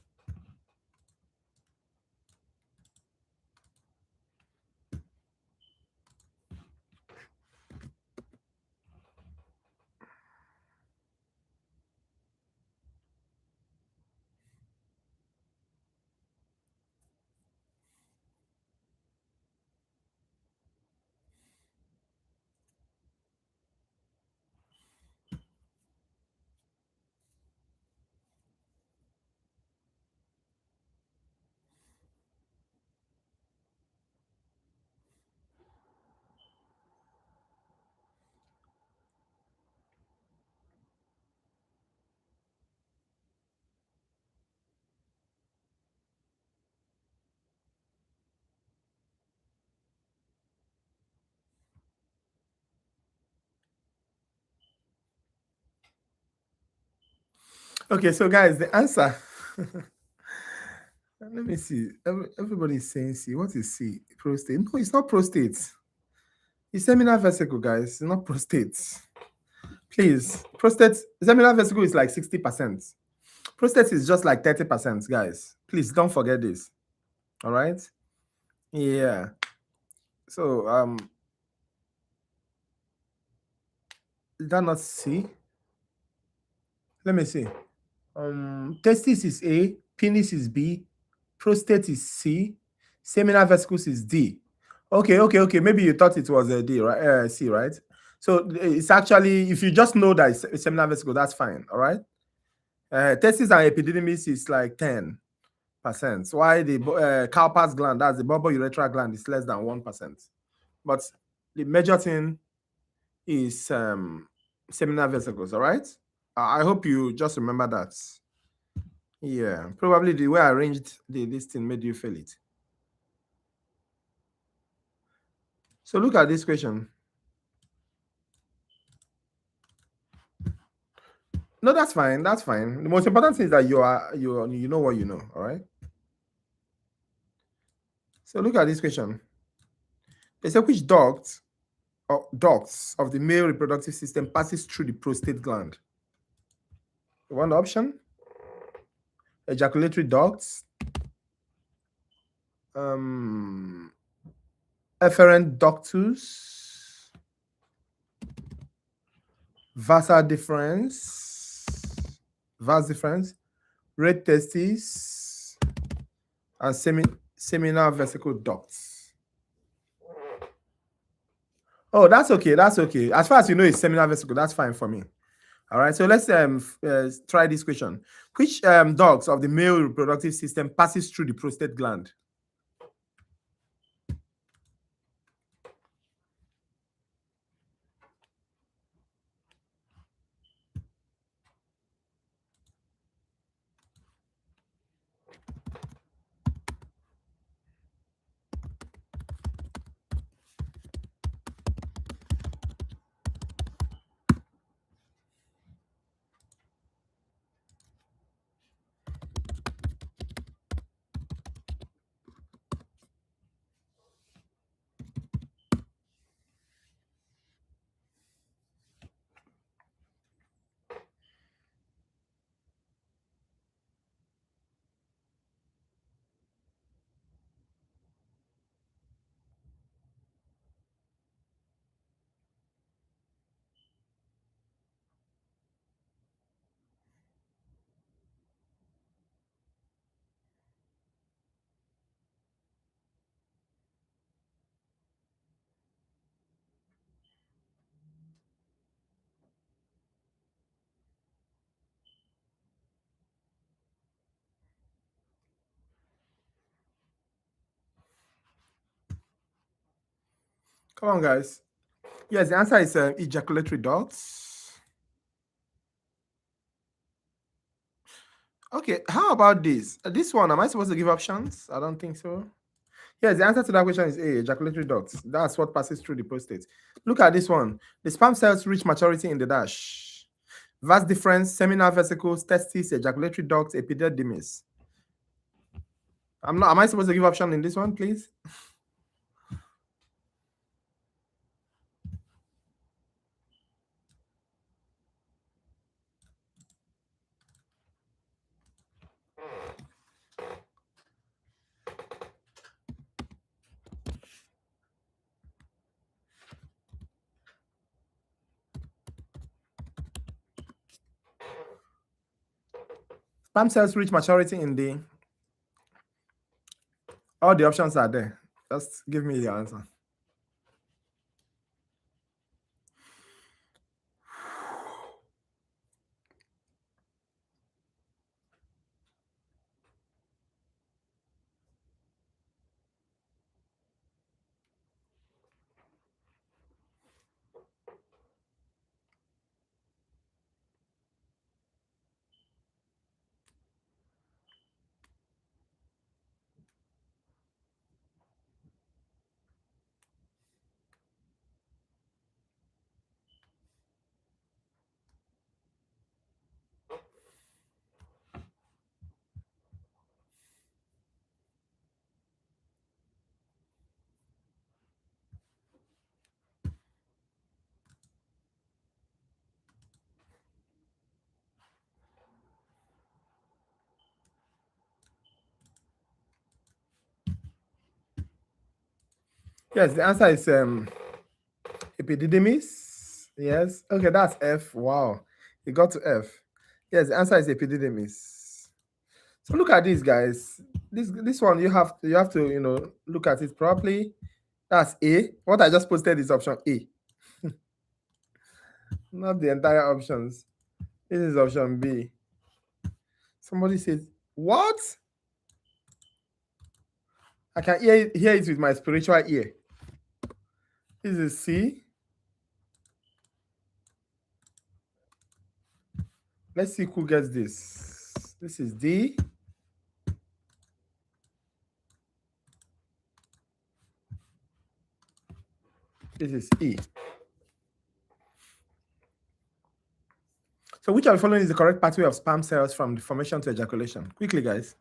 Okay, so guys, the answer. Let me see. Everybody is saying C. What is C? Prostate. No, it's not prostate. It's seminal vesicle, guys. It's not prostate. Please, prostate, seminal vesicle is like 60%. Prostate is just like 30%, guys. Please don't forget this. All right? Yeah. So, is that not C? Let me see. Testis is A, penis is B, prostate is C, seminal vesicles is D. Okay. Maybe you thought it was a D, right? C, right? So it's actually, if you just know that it's a seminal vesicle, that's fine. All right. Testis and epididymis is like 10%. Why the Cowper's gland, that's the bulbourethral gland, is less than 1%. But the major thing is seminal vesicles. All right. I hope you just remember that. Yeah, probably the way I arranged this thing made you feel it. So look at this question. No, that's fine. That's fine. The most important thing is that you know what you know. All right. So look at this question. They say which ducts of the male reproductive system passes through the prostate gland? One option: ejaculatory ducts, efferent ductus, vasa deferens, vas deferens, red testis, and seminal vesicle ducts. Oh, that's okay. That's okay. As far as you know, it's seminal vesicle. That's fine for me. All right. So let's try this question. Which ducts of the male reproductive system passes through the prostate gland? Come on, guys. Yes, the answer is ejaculatory ducts. Okay, how about this? This one, am I supposed to give options? I don't think so. Yes, the answer to that question is A, ejaculatory ducts. That's what passes through the prostate. Look at this one. The sperm cells reach maturity in the dash. Vas deferens, seminal vesicles, testis, ejaculatory ducts, epididymis. Am I supposed to give option in this one, please? Sperm cells reach maturity in the. All the options are there. Just give me the answer. Yes, the answer is epididymis. Yes. Okay, that's F. Wow. It got to F. Yes, the answer is epididymis. So look at this, guys. This one you have to look at it properly. That's A. What I just posted is option A, not the entire options. This is option B. Somebody says, what? I can hear it with my spiritual ear. This is C. Let's see who gets this. This is D. This is E. So which of the following is the correct pathway of sperm cells from the formation to ejaculation? Quickly, guys.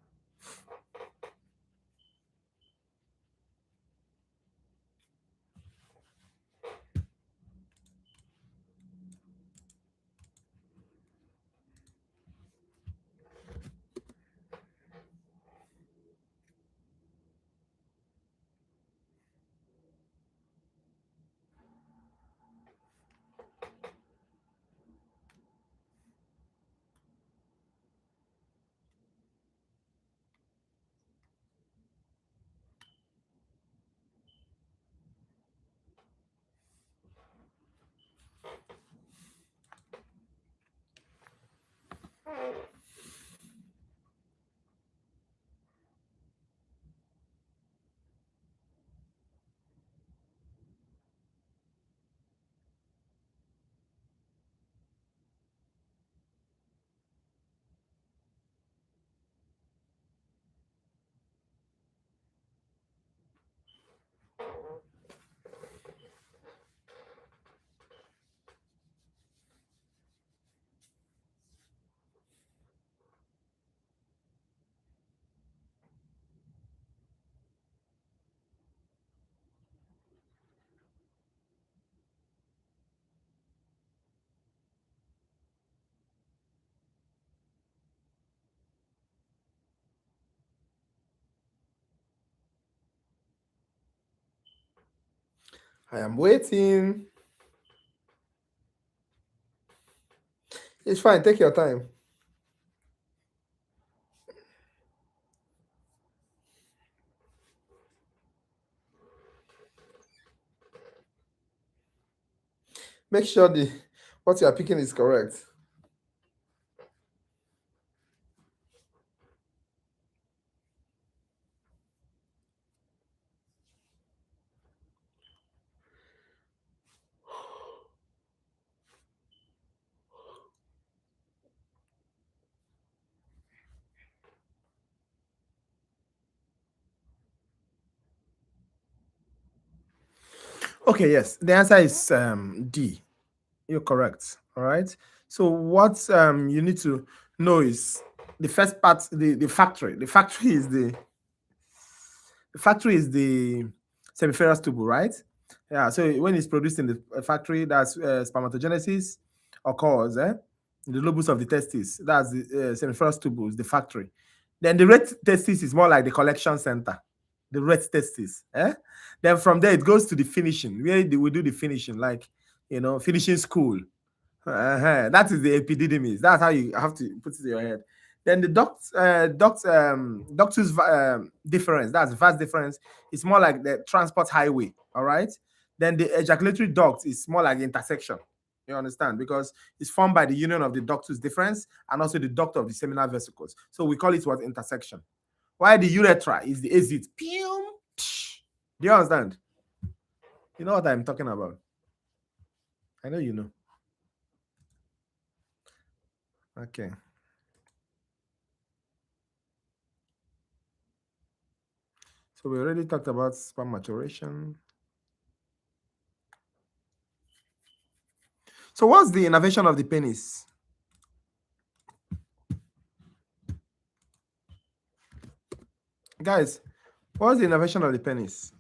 I am waiting. It's fine. Take your time. Make sure what you are picking is correct. Okay, yes. The answer is D. You're correct. All right. So what you need to know is the first part, the factory. The factory is the semiferous tubule, right? Yeah. So when it's produced in the factory, that's spermatogenesis occurs, in the lobus of the testis. That's the semiferous tubules, the factory. Then the red testis is more like the collection center. The red testis. Then from there it goes to the finishing, where we do the finishing, like finishing school. That is the epididymis. That's how you have to put it in your head. Then the ductus deferens, that's vas deferens, is more like the transport highway. All right. Then the ejaculatory duct is more like the intersection. You understand? Because it's formed by the union of the ductus deferens and also the duct of the seminal vesicles. So we call it what? Intersection. While the urethra is the exit. Pew! Do you understand? You know what I'm talking about? I know you know. Okay. So we already talked about sperm maturation. So what's the innervation of the penis? Guys, what's the innervation of the penis?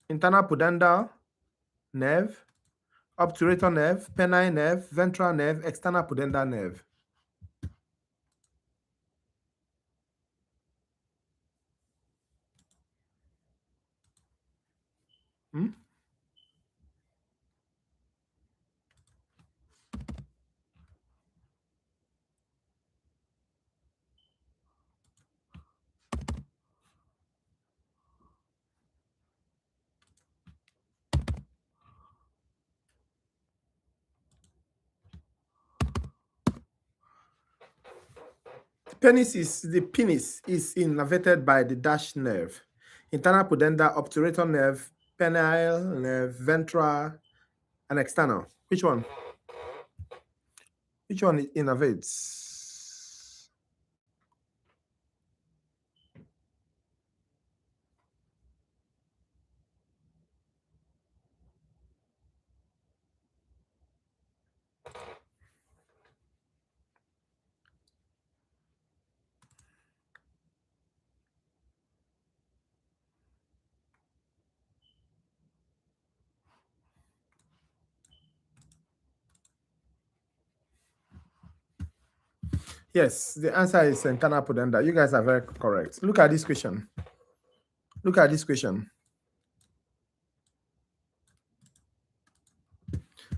Internal pudendal nerve, obturator nerve, penile nerve, ventral nerve, external pudendal nerve. The penis is innervated by the dash nerve, internal pudenda, obturator nerve, penile nerve, ventral, and external. Which one? Which one innervates? Yes, the answer is internal pudenda. You guys are very correct. Look at this question. Look at this question.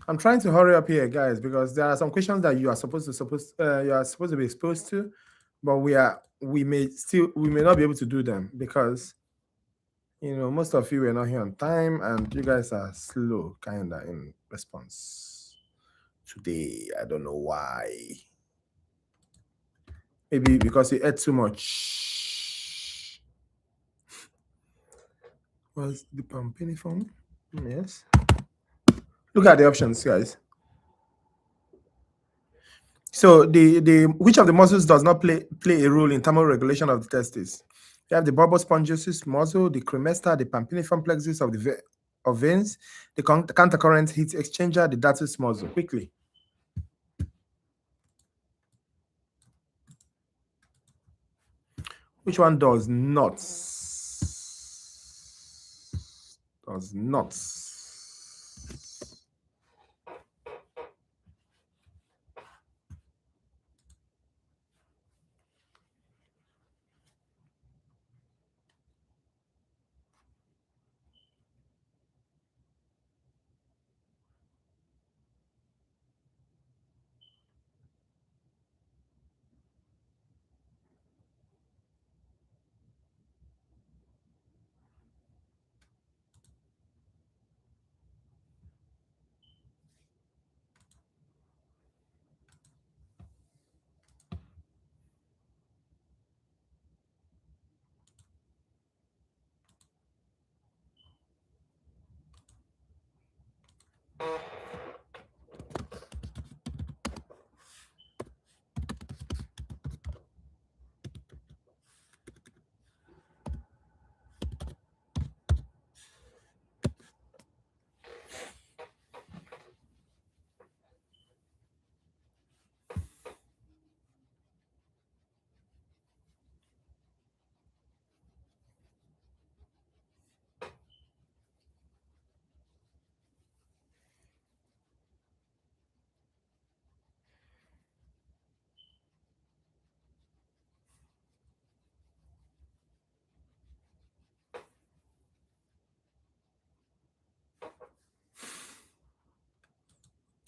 I'm trying to hurry up here, guys, because there are some questions that you are supposed to be exposed to, but we may not be able to do them because most of you were not here on time and you guys are slow kinda in response today. I don't know why. Maybe because you ate too much. Was the pampiniform? Yes. Look at the options, guys. So the which of the muscles does not play a role in thermoregulation of the testes? You have the bulbous spongiosum muscle, the cremaster, the pampiniform plexus of the veins, the countercurrent heat exchanger, the datus muscle. Quickly. Which one does not? Does not.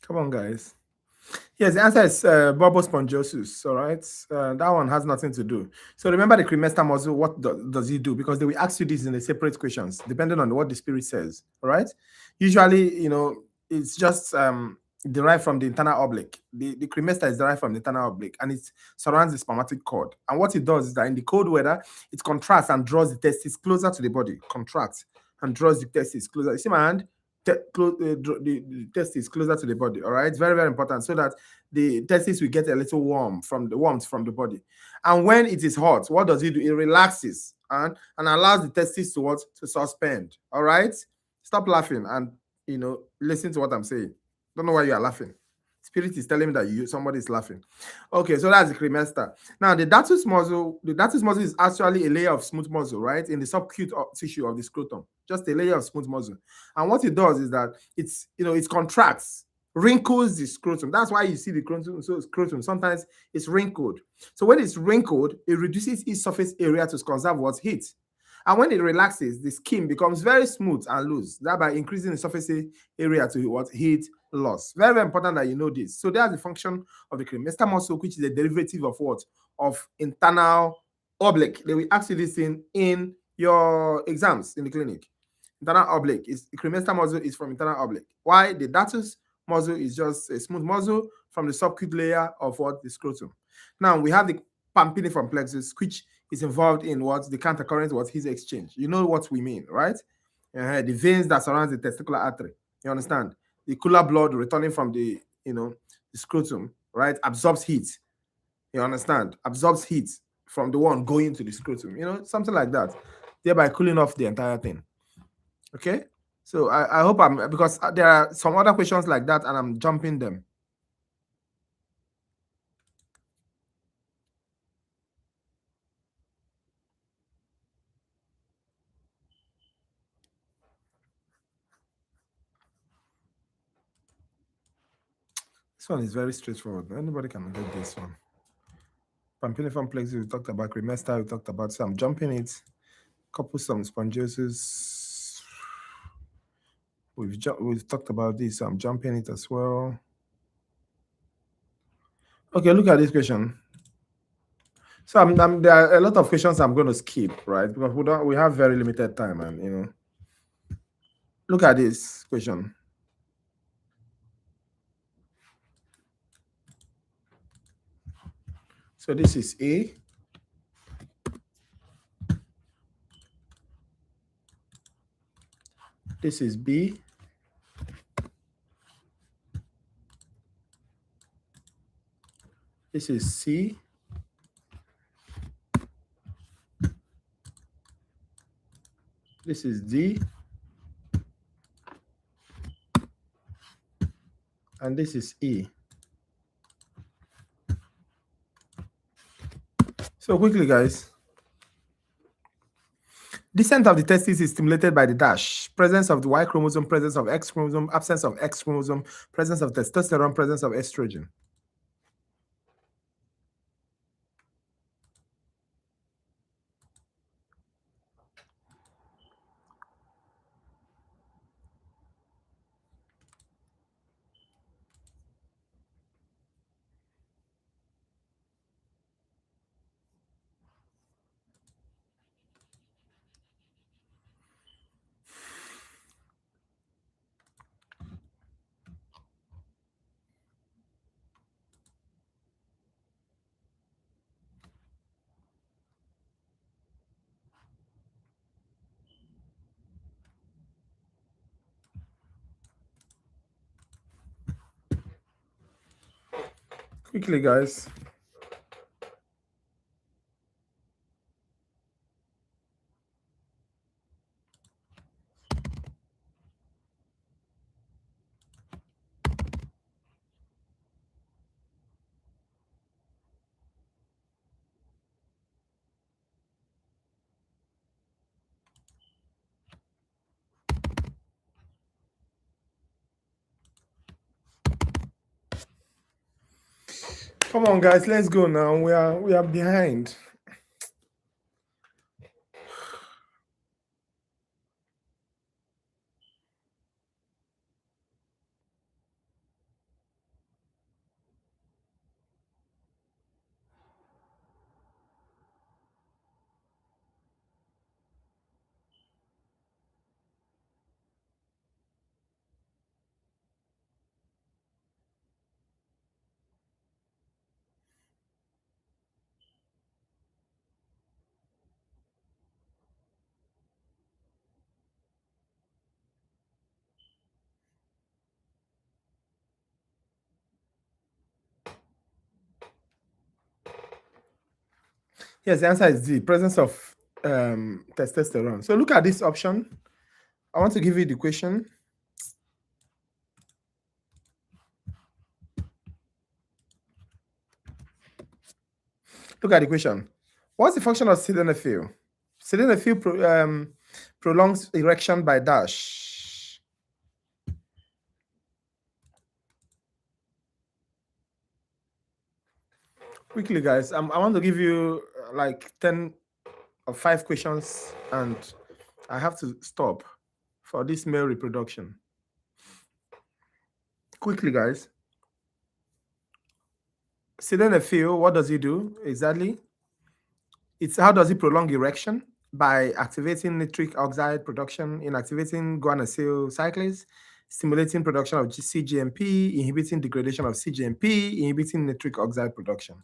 Come on, guys. Yes, the answer is bulbous spongiosus. All right, that one has nothing to do. So remember the cremaster muscle. What does it do? Because they will ask you this in the separate questions, depending on what the spirit says. All right. Usually, it's just derived from the internal oblique. The cremaster is derived from the internal oblique, and it surrounds the spermatic cord. And what it does is that in the cold weather, it contracts and draws the testes closer to the body. Contracts and draws the testes closer. You see my hand? The testis closer to the body. All right, it's very, very important so that the testis will get a little warmth from the body. And when it is hot, what does it do? It relaxes and allows the testis to suspend. All right, stop laughing and listen to what I'm saying. Don't know why you are laughing. Spirit is telling me that somebody is laughing. Okay, so that's the cremaster. Now the datus muscle is actually a layer of smooth muscle, right, in the subcute tissue of the scrotum. Just a layer of smooth muscle. And what it does is that it contracts, wrinkles the scrotum. That's why you see the scrotum sometimes it's wrinkled. So when it's wrinkled, it reduces its surface area to conserve what? Heat. And when it relaxes, the skin becomes very smooth and loose, thereby increasing the surface area to what heat loss. Very, very important that you know this. So that's the function of the cremaster muscle, which is a derivative of what? Of internal oblique. They will ask you this in your exams in the clinic. Internal oblique is the cremaster muscle is from internal oblique. Why? The dartus muscle is just a smooth muscle from the subcute layer of what? The scrotum. Now we have the pampiniform plexus, which is involved in what? The countercurrent, what? Heat exchange. You know what we mean, right? The veins that surround the testicular artery. You understand? The cooler blood returning from the, the scrotum, right? Absorbs heat. You understand? Absorbs heat from the one going to the scrotum. Something like that, thereby cooling off the entire thing. Okay? So I hope because there are some other questions like that and I'm jumping them. This one is very straightforward. Anybody can get this one. Pampiniform plexus, we talked about. Cremaster, we talked about. So I'm jumping it. Couple some spongiosis. We've talked about this. So I'm jumping it as well. Okay, look at this question. So there are a lot of questions I'm going to skip, right? Because we have very limited time, and look at this question. So this is A. This is B. This is C. This is D. And this is E. So quickly, guys. Descent of the testes is stimulated by the dash. Presence of the Y chromosome, presence of X chromosome, absence of X chromosome, presence of testosterone, presence of estrogen. Quickly, guys. Come on, guys, let's go now. We are behind. Yes, the answer is D, presence of testosterone. So look at this option. I want to give you the question. Look at the question. What's the function of sildenafil? Sildenafil prolongs erection by dash. Quickly, guys, I want to give you like 10 of 5 questions, and I have to stop for this male reproduction. Quickly, guys. Sildenafil, what does it do exactly? It's how does it prolong erection? By activating nitric oxide production, inactivating guanylyl cyclase, stimulating production of CGMP, inhibiting degradation of CGMP, inhibiting nitric oxide production.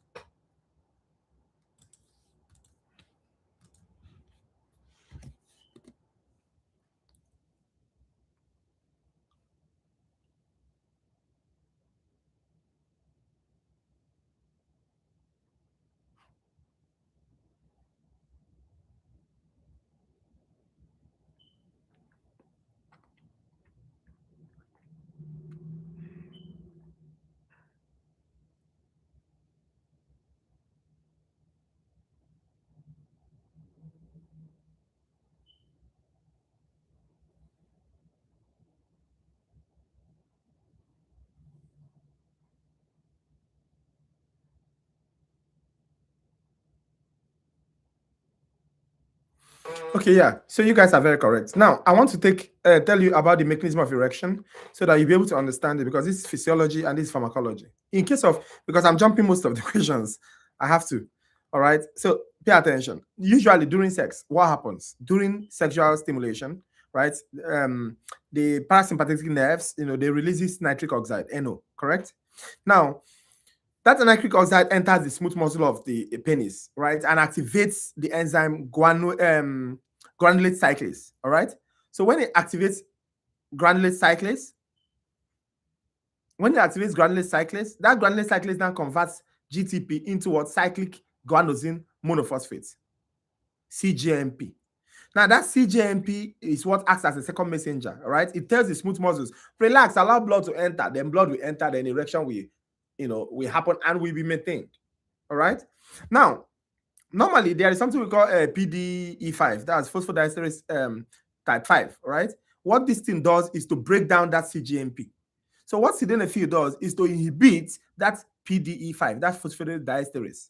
Okay, yeah. So you guys are very correct. Now, I want to tell you about the mechanism of erection so that you'll be able to understand it, because this is physiology and this is pharmacology. In case of, because I'm jumping most of the questions, I have to. All right. So pay attention. Usually during sex, what happens? During sexual stimulation, right? The parasympathetic nerves, they release this nitric oxide, NO, correct? Now, that nitric oxide enters the smooth muscle of the penis, right, and activates the enzyme granulate cyclase. All right. So when it activates granulate cyclase, that granulate cyclase now converts GTP into what? Cyclic guanosine monophosphate, CGMP. Now that CGMP is what acts as a second messenger, right? It tells the smooth muscles, relax, allow blood to enter, then blood will enter, then erection will happen and will be maintained. All right. Now, normally there is something we call PDE5, that's phosphodiesterase type 5, right? What this thing does is to break down that CGMP. So what sildenafil does is to inhibit that PDE5, that phosphodiesterase.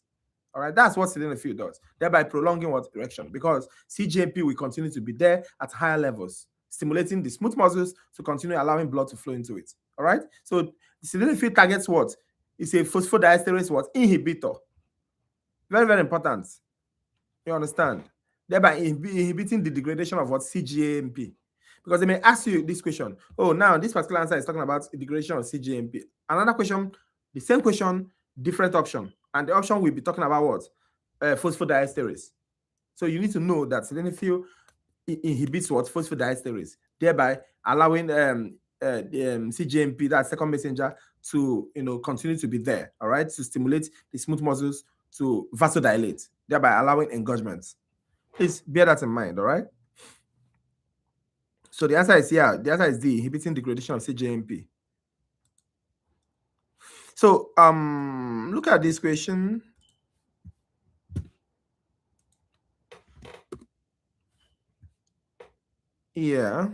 All right, that's what sildenafil does, thereby prolonging what? Erection, because CGMP will continue to be there at higher levels, stimulating the smooth muscles to continue allowing blood to flow into it. All right, so sildenafil targets what? It's a phosphodiesterase what? Inhibitor. Very, very important. You understand? Thereby inhibiting the degradation of what? CGMP. Because they may ask you this question. Oh, now this particular answer is talking about degradation of CGMP. Another question, the same question, different option. And the option will be talking about what? Phosphodiesterase. So you need to know that sildenafil inhibits what? Phosphodiesterase, thereby allowing CGMP, that second messenger, to continue to be there. All right, to stimulate the smooth muscles to vasodilate, thereby allowing engorgement. Please bear that in mind. All right. So the answer is, yeah, the answer is D, inhibiting degradation of CGMP. So look at this question. Yeah.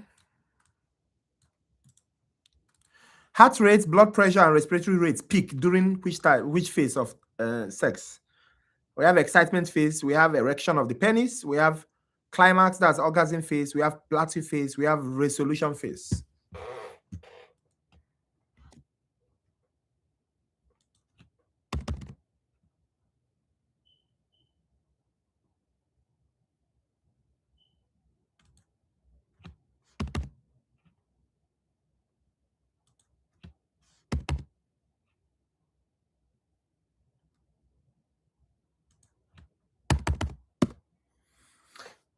Heart rate, blood pressure, and respiratory rates peak during which phase of sex? We have excitement phase, we have erection of the penis, we have climax, that's orgasm phase, we have plateau phase, we have resolution phase.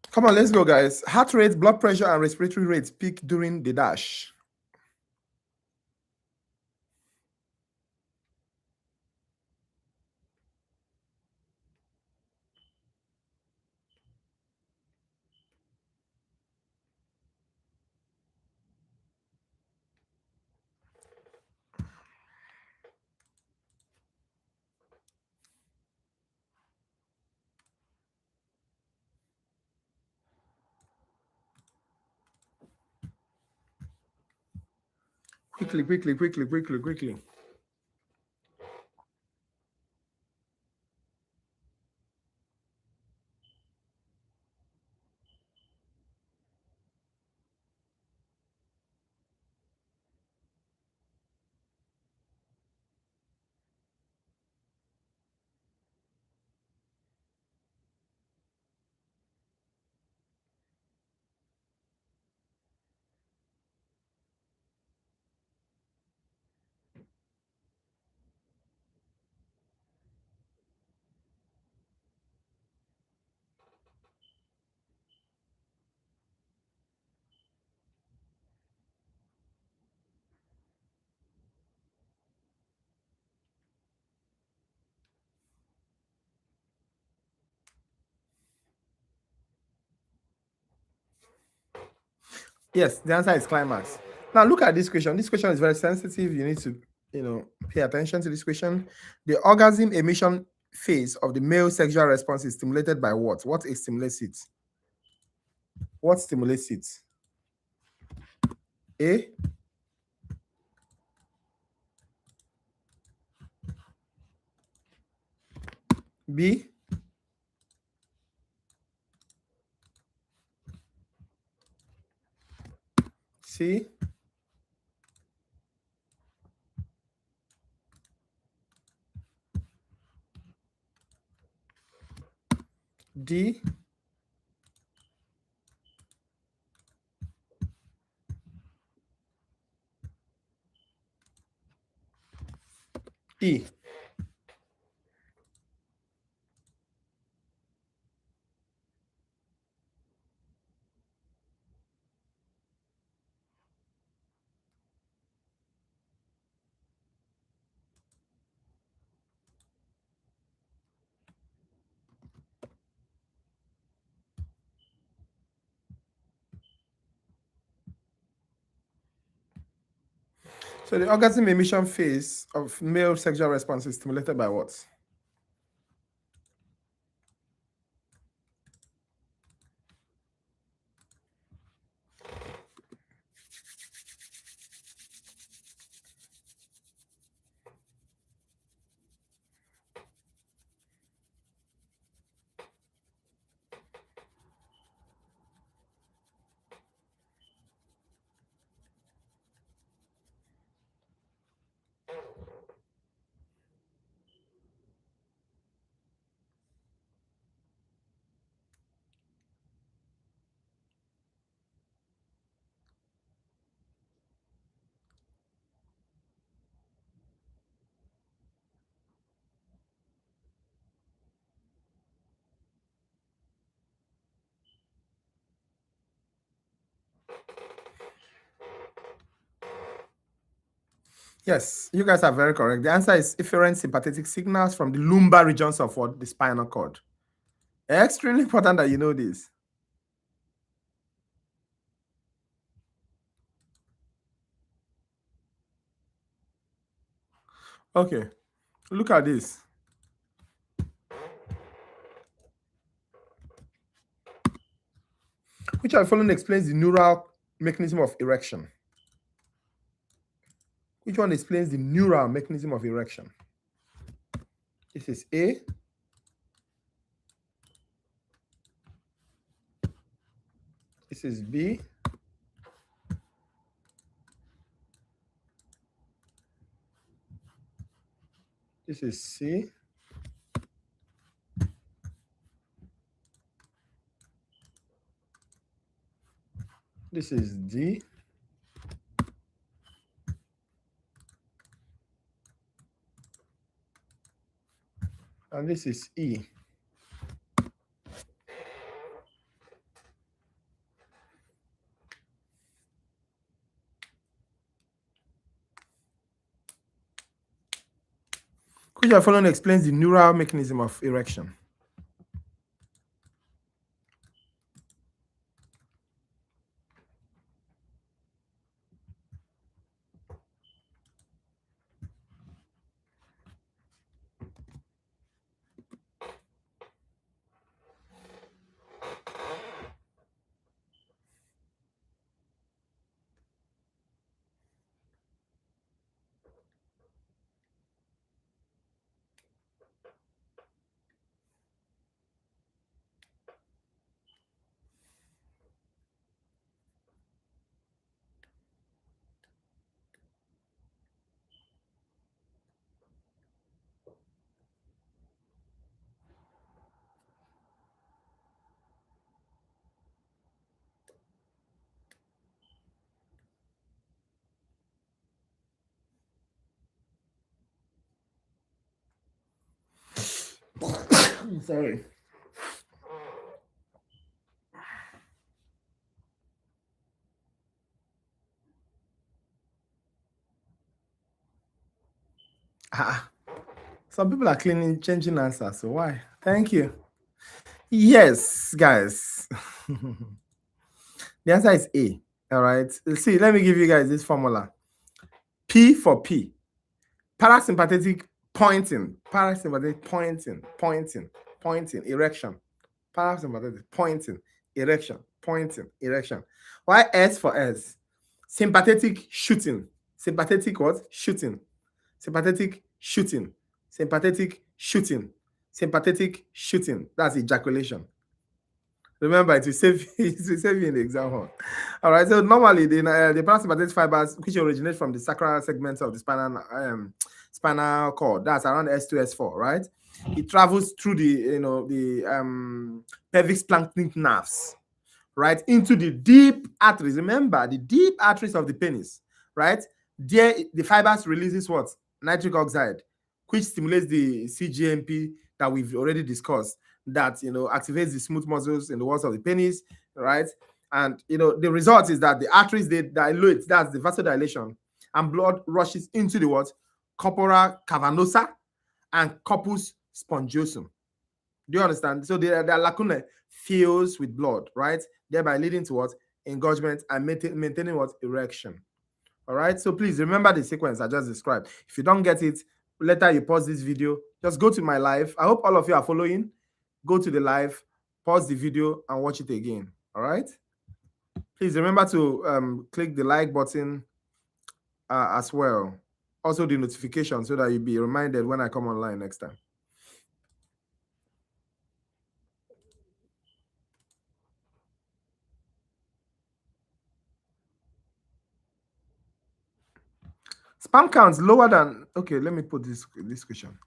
Come on, let's go, guys. Heart rate, blood pressure, and respiratory rates peak during the dash. Quickly. Yes, the answer is climax. Now look at this question. This question is very sensitive. You need to, pay attention to this question. The orgasm emission phase of the male sexual response is stimulated by what? What stimulates it? What stimulates it? A, B, C, D, E. So the orgasm emission phase of male sexual response is stimulated by what? Yes, you guys are very correct. The answer is efferent sympathetic signals from the lumbar regions of what? The spinal cord. Extremely important that you know this. Okay, look at this. Which of the following explains the neural mechanism of erection? Which one explains the neural mechanism of erection? This is A, this is B, this is C, this is D, and this is E. Which of the following explains the neural mechanism of erection? Sorry. Some people are changing answers. So why? Thank you. Yes, guys. The answer is A. All right. See, let me give you guys this formula. P for P. Parasympathetic pointing. Parasympathetic pointing, erection. Parasympathetic pointing, erection, pointing, erection. Why S for S? Sympathetic shooting. Sympathetic what? Shooting. Sympathetic shooting. Sympathetic shooting. Sympathetic shooting. That's ejaculation. Remember, it will save it will save you in the exam hall. All right. So normally the parasympathetic fibers, which originate from the sacral segments of the spinal cord, that's around S2 S4, right? It travels through the pelvic splanchnic nerves, right, into the deep arteries. Remember, the deep arteries of the penis, right? There, the fibers releases what? Nitric oxide, which stimulates the CGMP that we've already discussed, that activates the smooth muscles in the walls of the penis, right? And the result is that the arteries, they dilate, that's the vasodilation, and blood rushes into the what? Corpora cavernosa and corpus spongiosum. Do you understand? So their lacunae fills with blood, right? Thereby leading to what? Engorgement and maintaining what? Erection. All right. So please remember the sequence I just described. If you don't get it, later you pause this video, just go to my live. I hope all of you are following. Go to the live, pause the video, and watch it again. All right. Please remember to click the like button as well. Also the notification so that you'll be reminded when I come online next time. Sperm counts lower than, okay, let me put this question.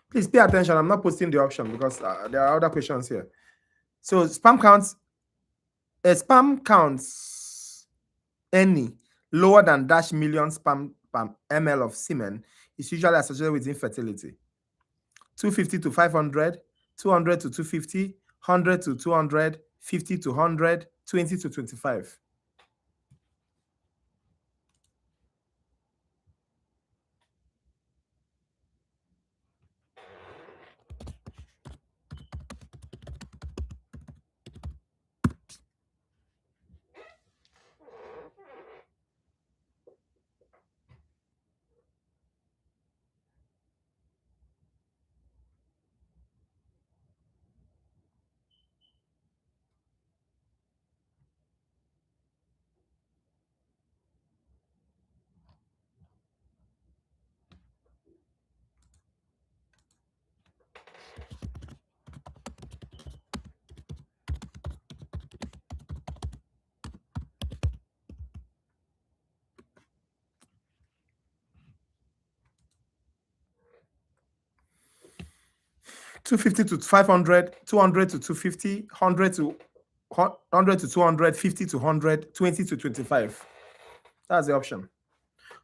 Please pay attention. I'm not posting the option because there are other questions here. So sperm counts any lower than dash million sperm per ml of semen is usually associated with infertility. 250 to 500, 200 to 250, 100 to 200, 50 to 100, 20 to 25. $250 to $500, $200 to $250, $100 to 200, $50 to $100, $20 to $25. That's the option.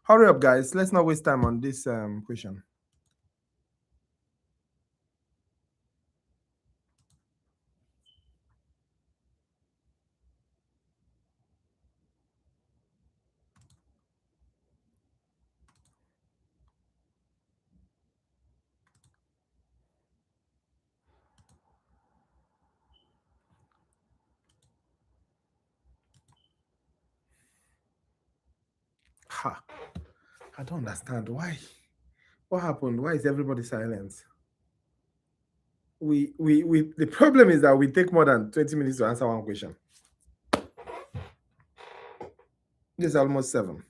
Hurry up, guys. Let's not waste time on this question. Ha. I don't understand. Why? What happened? Why is everybody silent? The problem is that we take more than 20 minutes to answer one question. This is almost 7.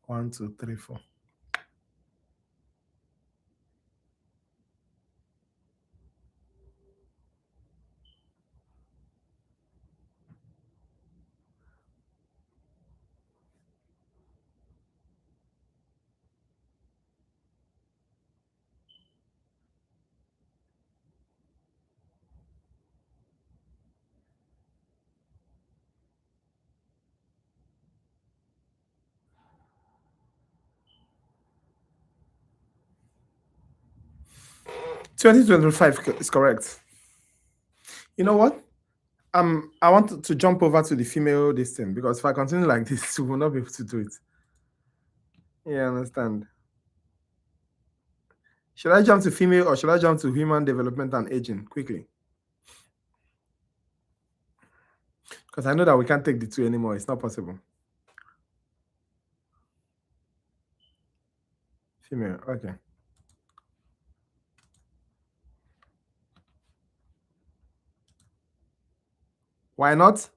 One, two, three, four. 2025 is correct. You know what? I want to jump over to the female this thing because if I continue like this, we will not be able to do it. Yeah, I understand. Should I jump to female or should I jump to human development and aging quickly? Because I know that we can't take the two anymore. It's not possible. Female, okay. Why not?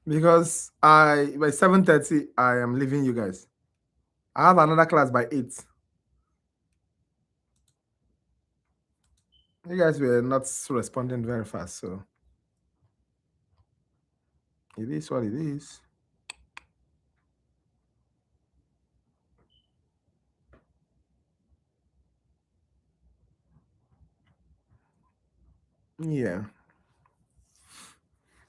Because by 7:30 I am leaving you guys. I have another class by 8. You guys were not responding very fast, so it is what it is. Yeah.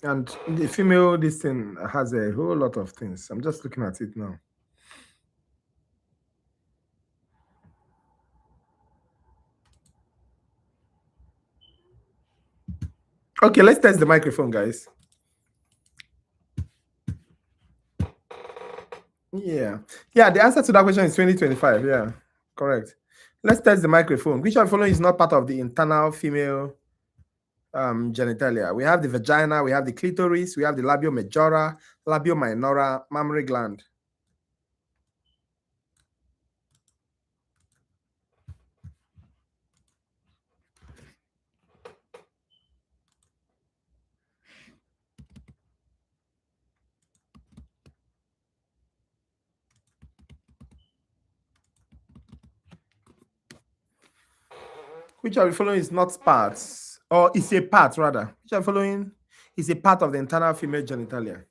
And the female this thing has a whole lot of things. I'm just looking at it now. Okay, let's test the microphone, guys. Yeah. Yeah, the answer to that question is 2025. Yeah, correct. Let's test the microphone. Which of the following is not part of the internal female genitalia? We have the vagina, we have the clitoris, we have the labio majora, labio minora, mammary gland. Which of the following is not parts, or is a part rather? Which of the following is a part of the internal female genitalia?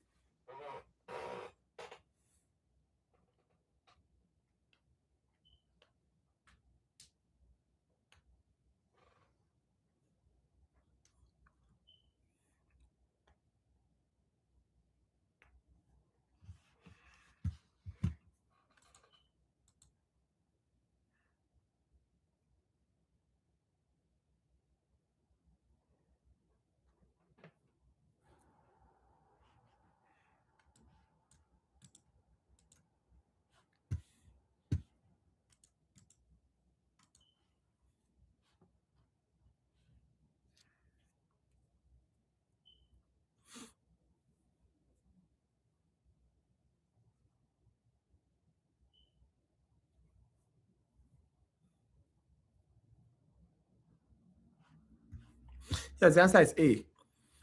Yes, the answer is A.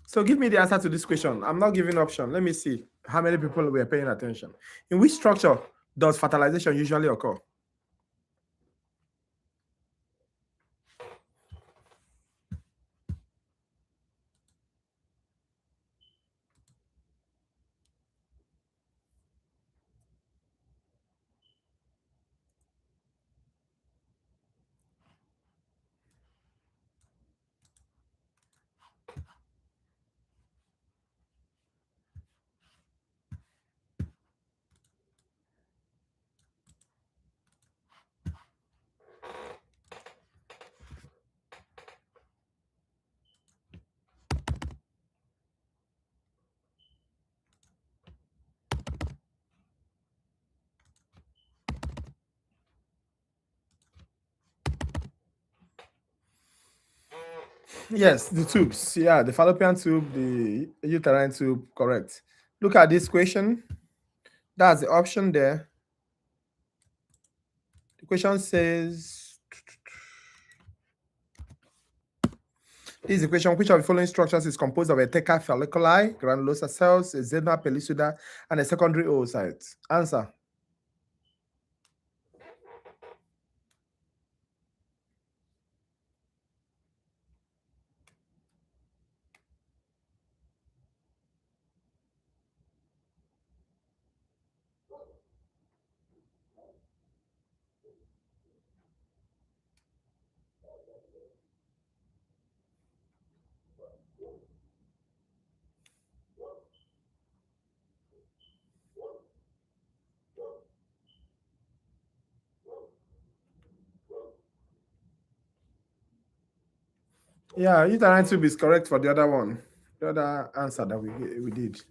So give me the answer to this question. I'm not giving option. Let me see how many people were paying attention. In which structure does fertilization usually occur? Yes, the tubes. Yeah, the fallopian tube, the uterine tube, correct. Look at this question. That's the option there. The question says, this is the question, which of the following structures is composed of a theca folliculi, granulosa cells, a xena pellucida, and a secondary oocyte? Answer. Yeah, uterine tube is correct for the other one. The other answer that we did.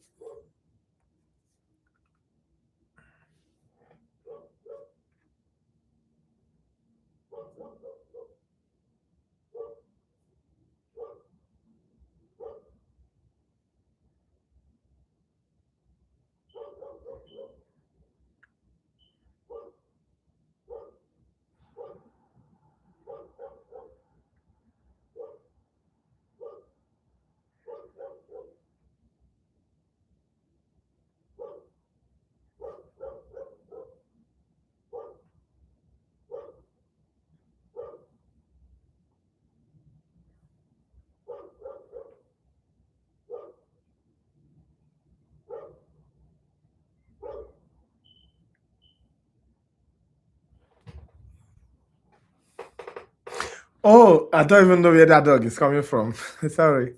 Oh, I don't even know where that dog is coming from. Sorry.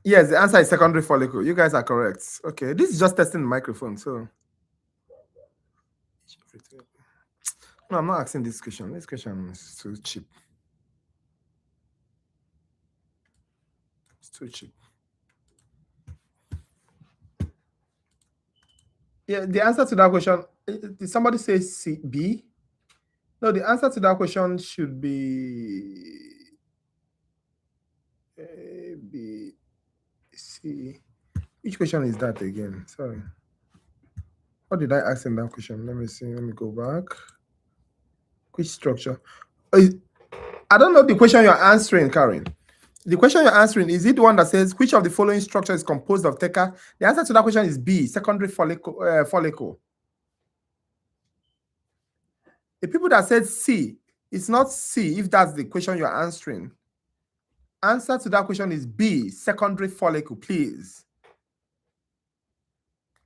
Yes, the answer is secondary follicle. You guys are correct. Okay, this is just testing the microphone. So, no, I'm not asking this question. This question is too cheap. It's too cheap. Yeah, the answer to that question, did somebody say C, B? No, the answer to that question should be A, B, C. Which question is that again? Sorry. What did I ask in that question? Let me see. Let me go back. Which structure? I don't know the question you're answering, Karen. The question you're answering, is it the one that says which of the following structure is composed of theca? The answer to that question is B, secondary follicle. The people that said C, it's not C if that's the question you're answering. Answer to that question is B, secondary follicle, please.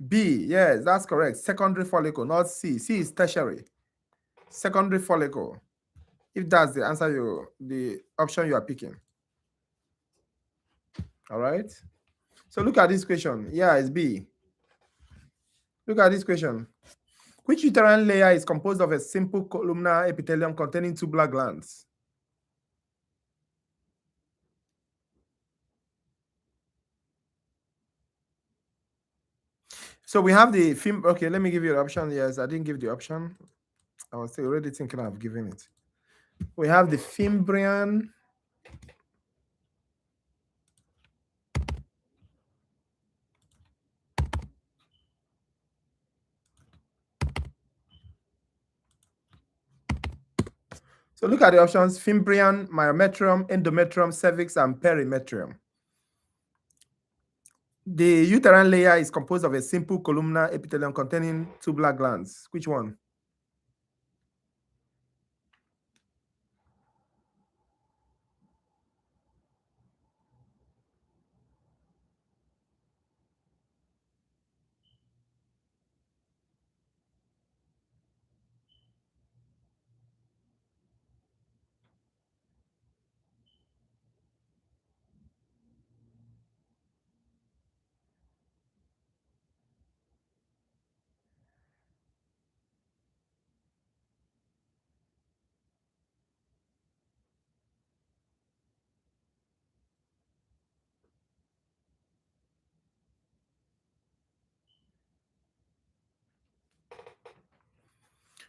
B, yes, that's correct. Secondary follicle, not C. C is tertiary. Secondary follicle. If that's the answer the option you are picking. All right. So look at this question. Yeah, it's B. Look at this question. Which uterine layer is composed of a simple columnar epithelium containing tubular glands? So we have the okay, let me give you the option. Yes, I didn't give the option. I was already thinking I've given it. We have the Fimbrian. So look at the options: Fimbrian, myometrium, endometrium, cervix, and perimetrium. The uterine layer is composed of a simple columnar epithelium containing tubular glands. Which one?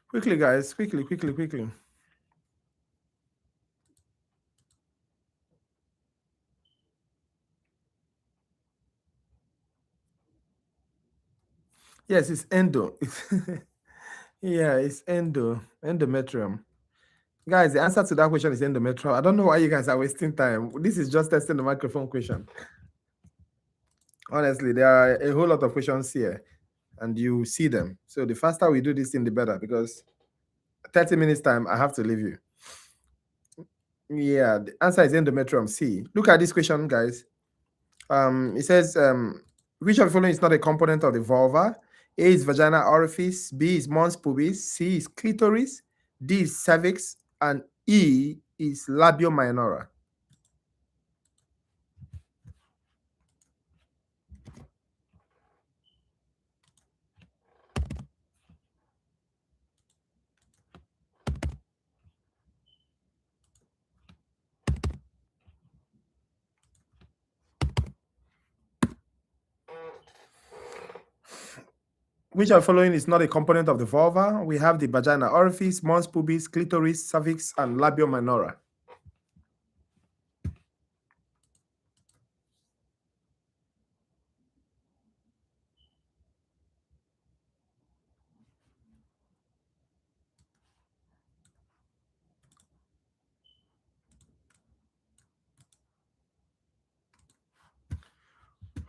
Quickly, guys. Quickly. Yes, it's endo. Yeah, it's endometrium. Guys, the answer to that question is endometrium. I don't know why you guys are wasting time. This is just testing the microphone question. Honestly, there are a whole lot of questions here, and you see them. So the faster we do this thing, the better, because 30 minutes time, I have to leave you. Yeah, the answer is endometrium C. Look at this question, guys. It says, which of the following is not a component of the vulva? A is vaginal orifice, B is mons pubis, C is clitoris, D is cervix, and E is labio minora. Which of the following is not a component of the vulva? We have the vagina orifice, mons pubis, clitoris, cervix, and labia minora.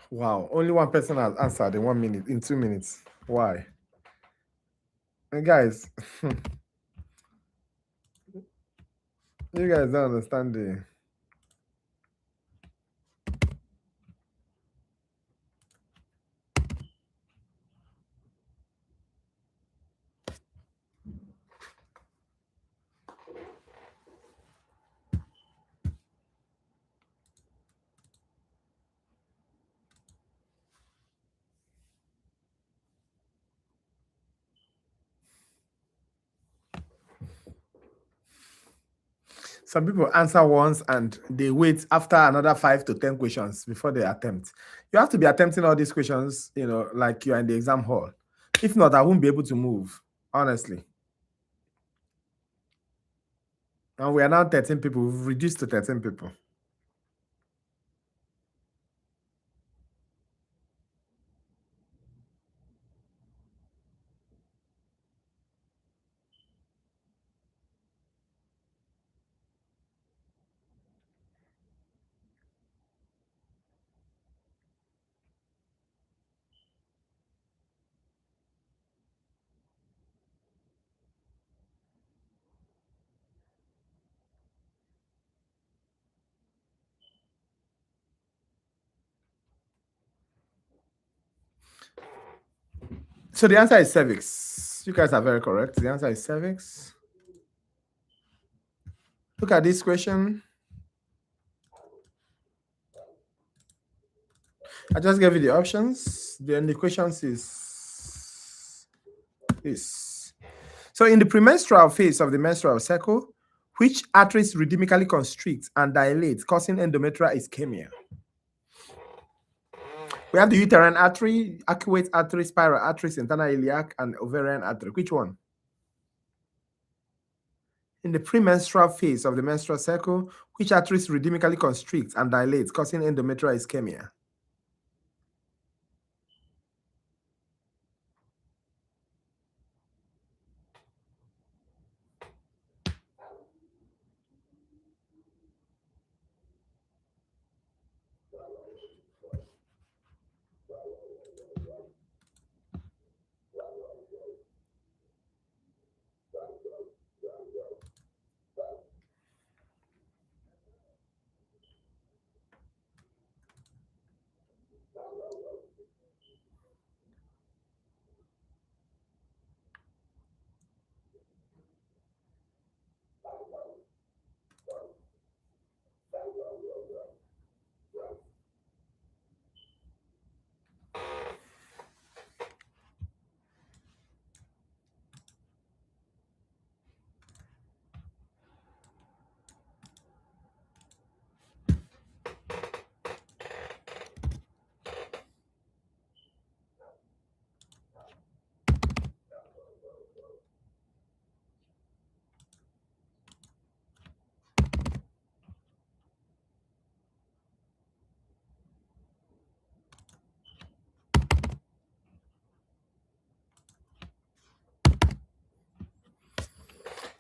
Wow, only one person has answered in 1 minute, in 2 minutes. Why? And guys, you guys don't understand the. Some people answer once and they wait after another 5 to 10 questions before they attempt. You have to be attempting all these questions, like you're in the exam hall. If not, I won't be able to move, honestly. And we are now 13 people. We've reduced to 13 people. So the answer is cervix. You guys are very correct. The answer is cervix. Look at this question. I just gave you the options. Then the questions is this. So in the premenstrual phase of the menstrual cycle, which arteries rhythmically constrict and dilate, causing endometrial ischemia? We have the uterine artery, arcuate artery, spiral artery, internal iliac, and ovarian artery. Which one? In the premenstrual phase of the menstrual cycle, which arteries rhythmically constrict and dilate, causing endometrial ischemia?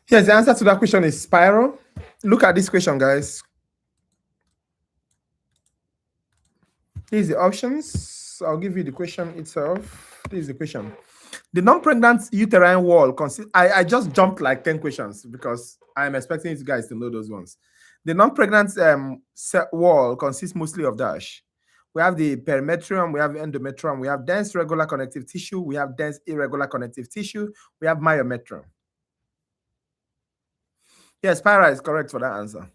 Yes, the answer to that question is spiral. Look at this question, guys. Here's the options. I'll give you the question itself. This is the question. The non-pregnant uterine wall consists. I just jumped like 10 questions because I'm expecting you guys to know those ones. The non-pregnant wall consists mostly of dash. We have the perimetrium, we have endometrium, we have dense regular connective tissue, we have dense irregular connective tissue, we have myometrium. Yes, spiral is correct for that answer.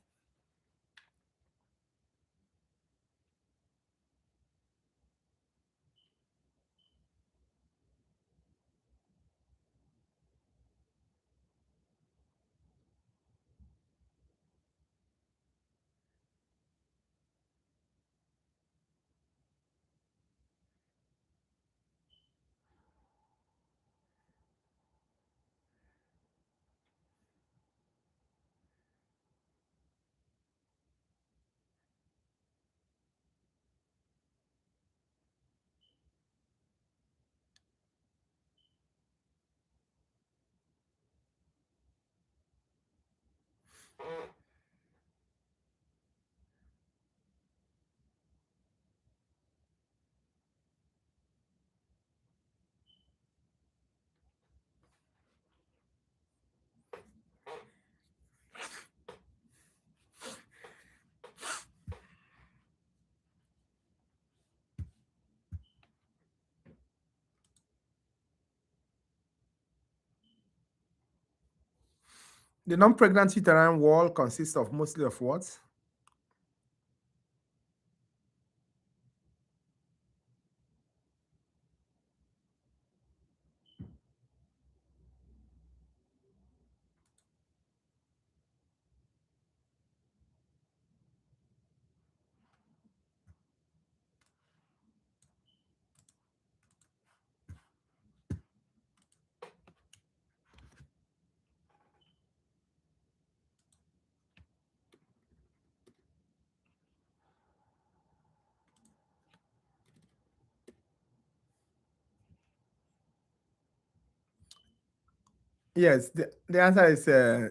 The non-pregnant uterine wall consists of mostly of what? Yes, the answer is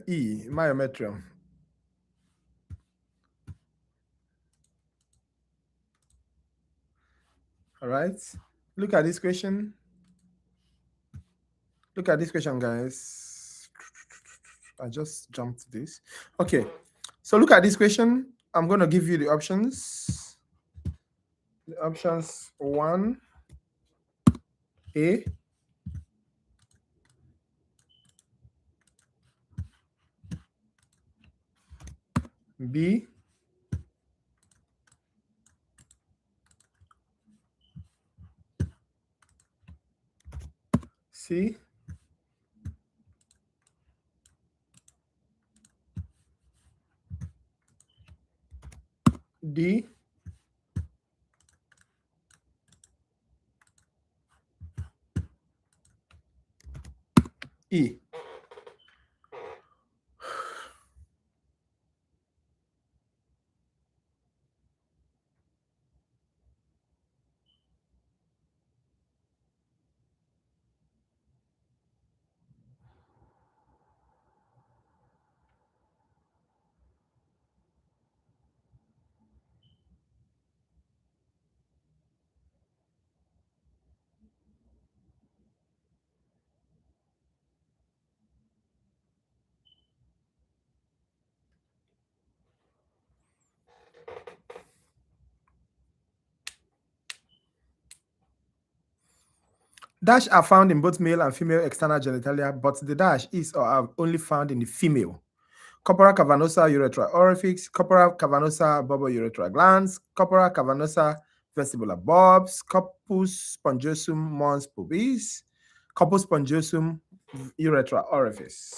E, myometrium. All right. Look at this question. Look at this question, guys. I just jumped this. Okay. So look at this question. I'm going to give you the options. The options 1, A, B, C, D, E. Dash are found in both male and female external genitalia, but the dash is or are only found in the female. Corpora cavernosa urethral orifice, corpora cavernosa bulbourethral glands, corpora cavernosa vestibular bulbs, corpus spongiosum mons pubis, corpus spongiosum urethral orifice.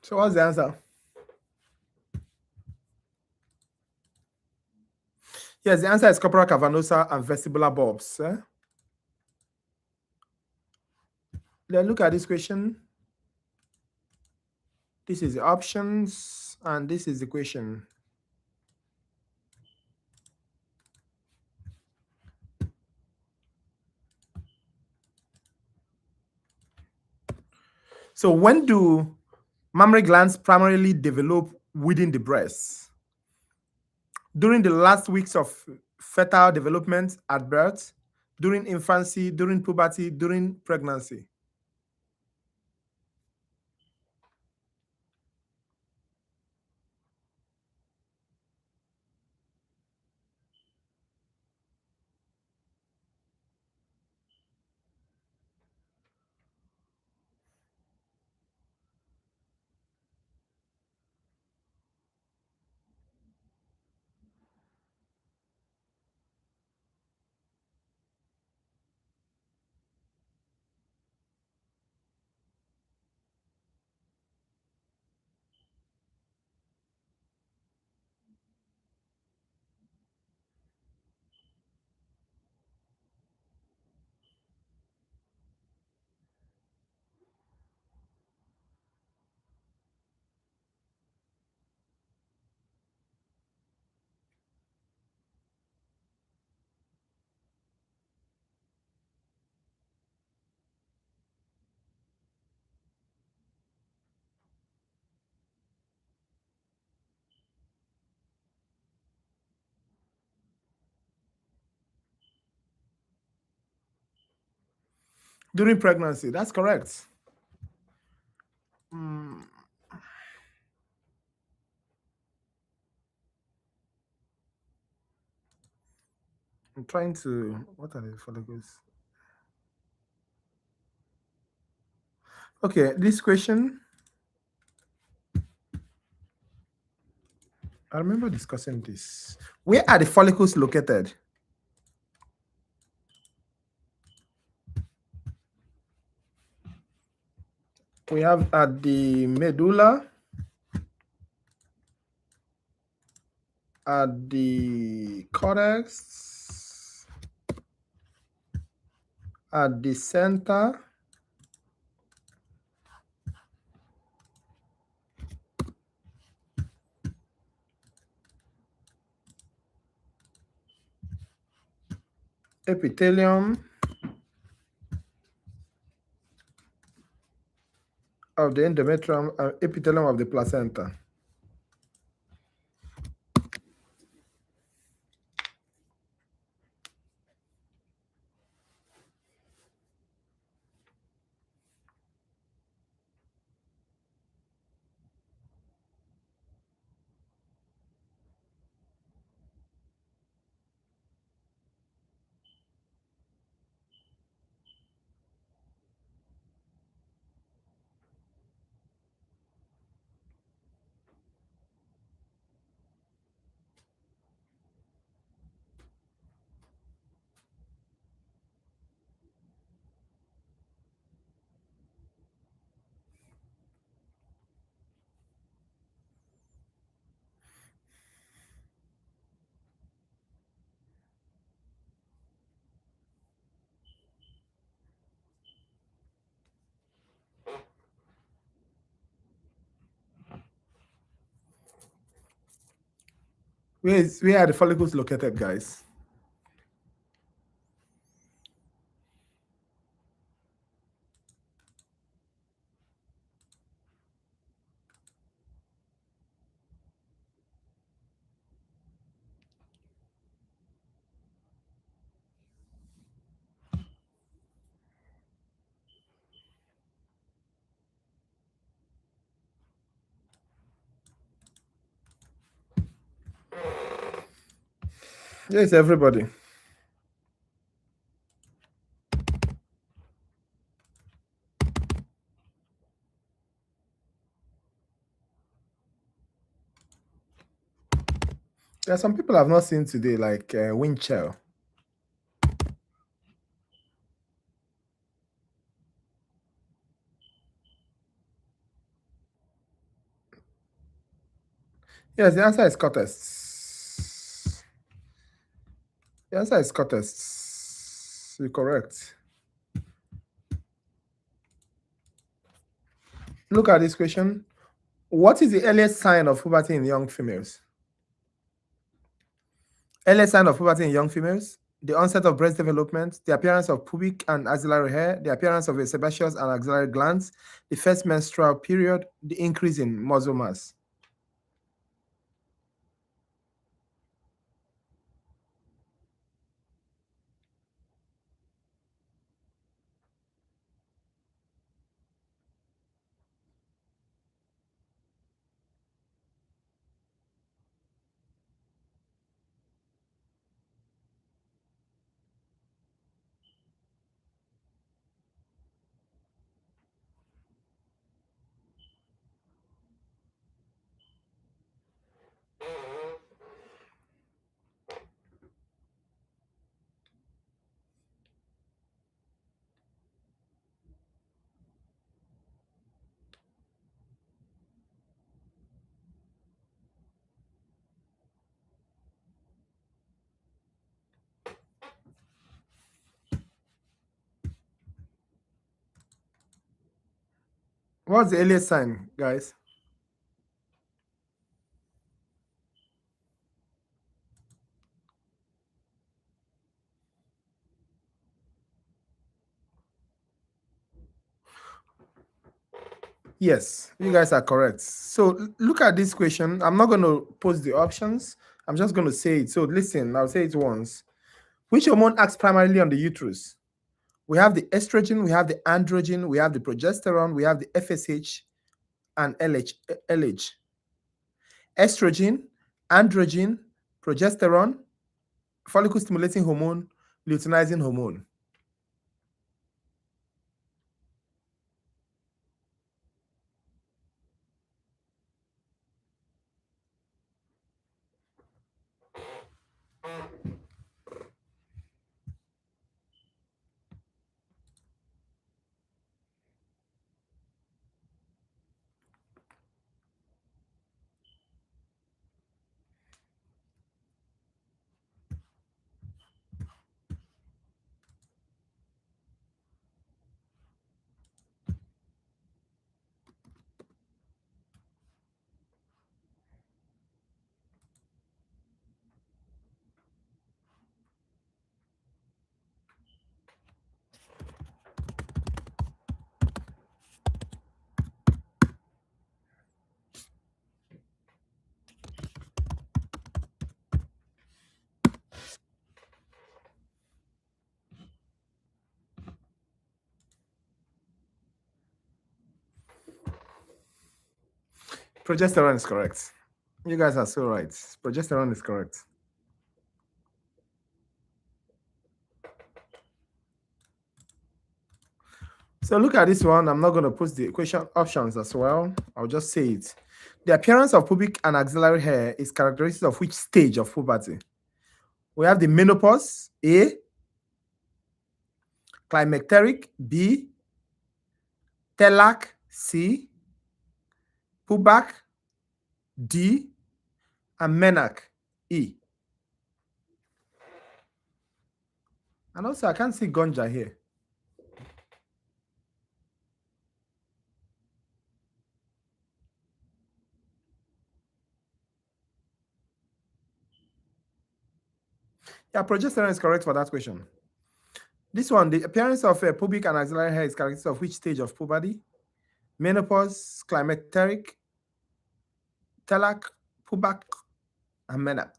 So what's the answer? Yes, the answer is corpora cavernosa and vestibular bulbs. Then look at this question. This is the options, and this is the question. So when do mammary glands primarily develop within the breast? During the last weeks of fetal development at birth, during infancy, during puberty, during pregnancy. During pregnancy, that's correct. I'm trying to. What are the follicles? Okay, this question. I remember discussing this. Where are the follicles located? We have at the medulla, at the cortex, at the center, epithelium of the endometrium, and epithelium of the placenta. Where are the follicles located, guys? Yes, everybody. There are some people I've not seen today, like Winchell. Yes, the answer is cortex. The answer is cortex. You're correct. Look at this question. What is the earliest sign of puberty in young females? Earliest sign of puberty in young females: the onset of breast development, the appearance of pubic and axillary hair, the appearance of a sebaceous and axillary glands, the first menstrual period, the increase in muscle mass. What's the earliest sign, guys? Yes, you guys are correct. So look at this question. I'm not going to post the options. I'm just going to say it. So listen, I'll say it once. Which hormone acts primarily on the uterus? We have the estrogen, we have the androgen, we have the progesterone, we have the FSH and LH. Estrogen, androgen, progesterone, follicle stimulating hormone, luteinizing hormone. Progesterone is correct. You guys are so right. Progesterone is correct. So look at this one. I'm not going to post the question options as well. I'll just say it. The appearance of pubic and axillary hair is characteristic of which stage of puberty? We have the menopause, A, climacteric, B, telac, C, pubac, D, and menac, E. And also, I can't see Gonja here. Yeah, progesterone is correct for that question. This one, the appearance of pubic and axillary hair is characteristic of which stage of puberty? Menopause, climacteric, telac, pubac, and menac.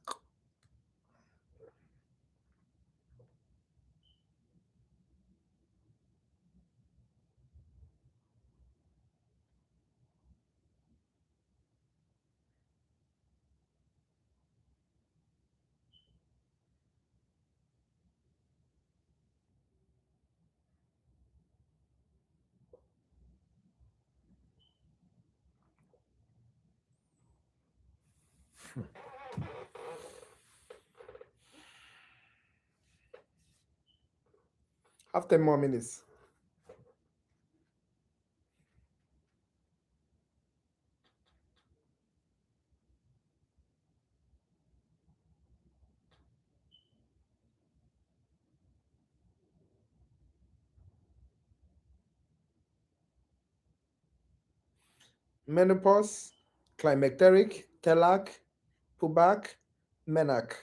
Have 10 more minutes. Menopause, climacteric, telac, pubac, menac.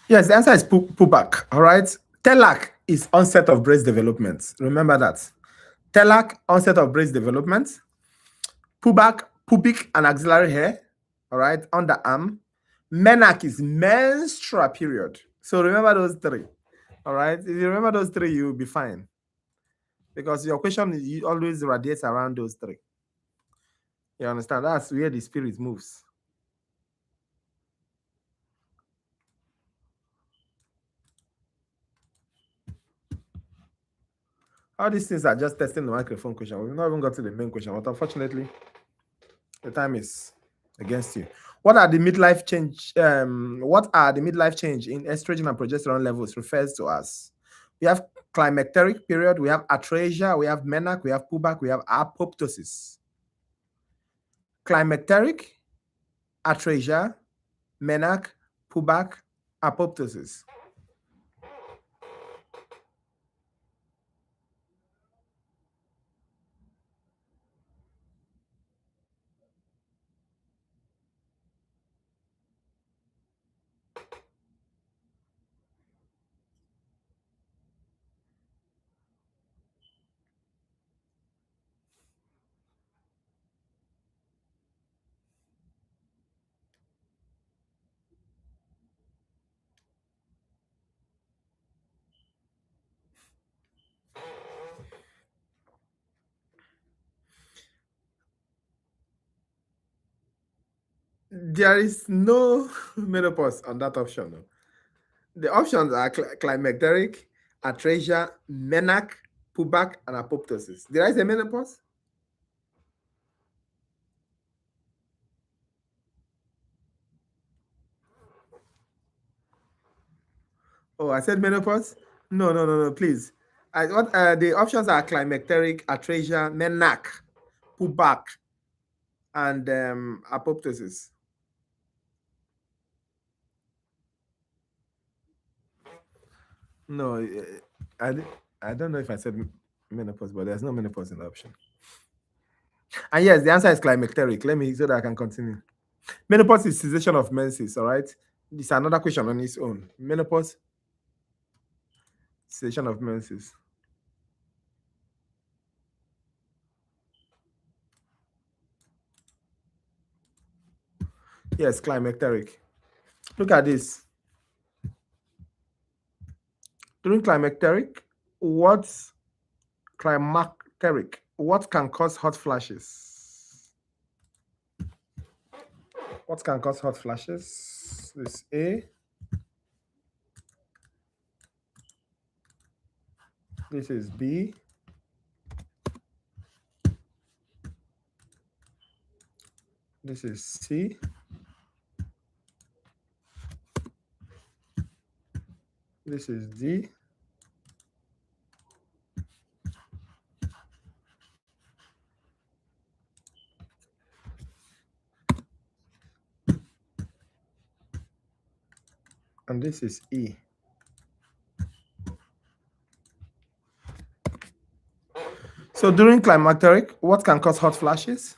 Yes, the answer is pubac. All right. Telac is onset of breast development. Remember that. Telac, onset of breast development. Pubac, pubic and axillary hair. All right. Underarm. Menac is menstrual period. So remember those three. All right. If you remember those three, you'll be fine. Because your question always radiates around those three. You understand? That's where the spirit moves. All these things are just testing the microphone question. We've not even got to the main question, but unfortunately, the time is against you. What are the midlife change? What are the midlife change in estrogen and progesterone levels refers to as? We have climacteric period, we have atresia, we have menarche, we have puberty, we have apoptosis. Climacteric, atresia, menarche, puberty, apoptosis. There is no menopause on that option. No. The options are climacteric, atresia, menarche, puberty, and apoptosis. Did I say menopause? Oh, I said menopause? No, please. What the options are climacteric, atresia, menarche, puberty, and apoptosis. No, I, I don't know if I said menopause, but there's no menopause in the option. And yes, the answer is climacteric. Let me so that I can continue. Menopause is cessation of menses, all right? This is another question on its own. Menopause, cessation of menses. Yes, climacteric. Look at this. During climacteric, what's climacteric? What can cause hot flashes? What can cause hot flashes? This is A. This is B. This is C. This is D. And this is E. So during climacteric, what can cause hot flashes?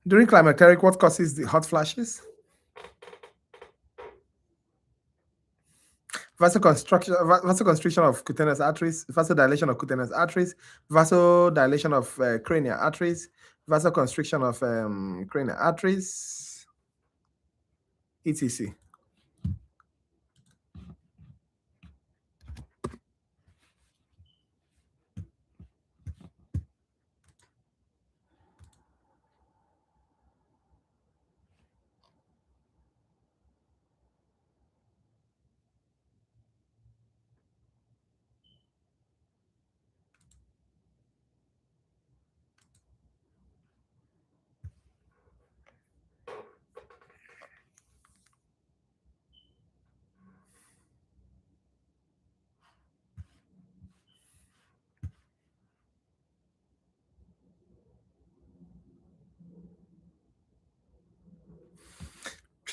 During climacteric, what causes the hot flashes? Vasoconstriction of cutaneous arteries, vasodilation of cutaneous arteries, vasodilation of cranial arteries, vasoconstriction of cranial arteries, etc.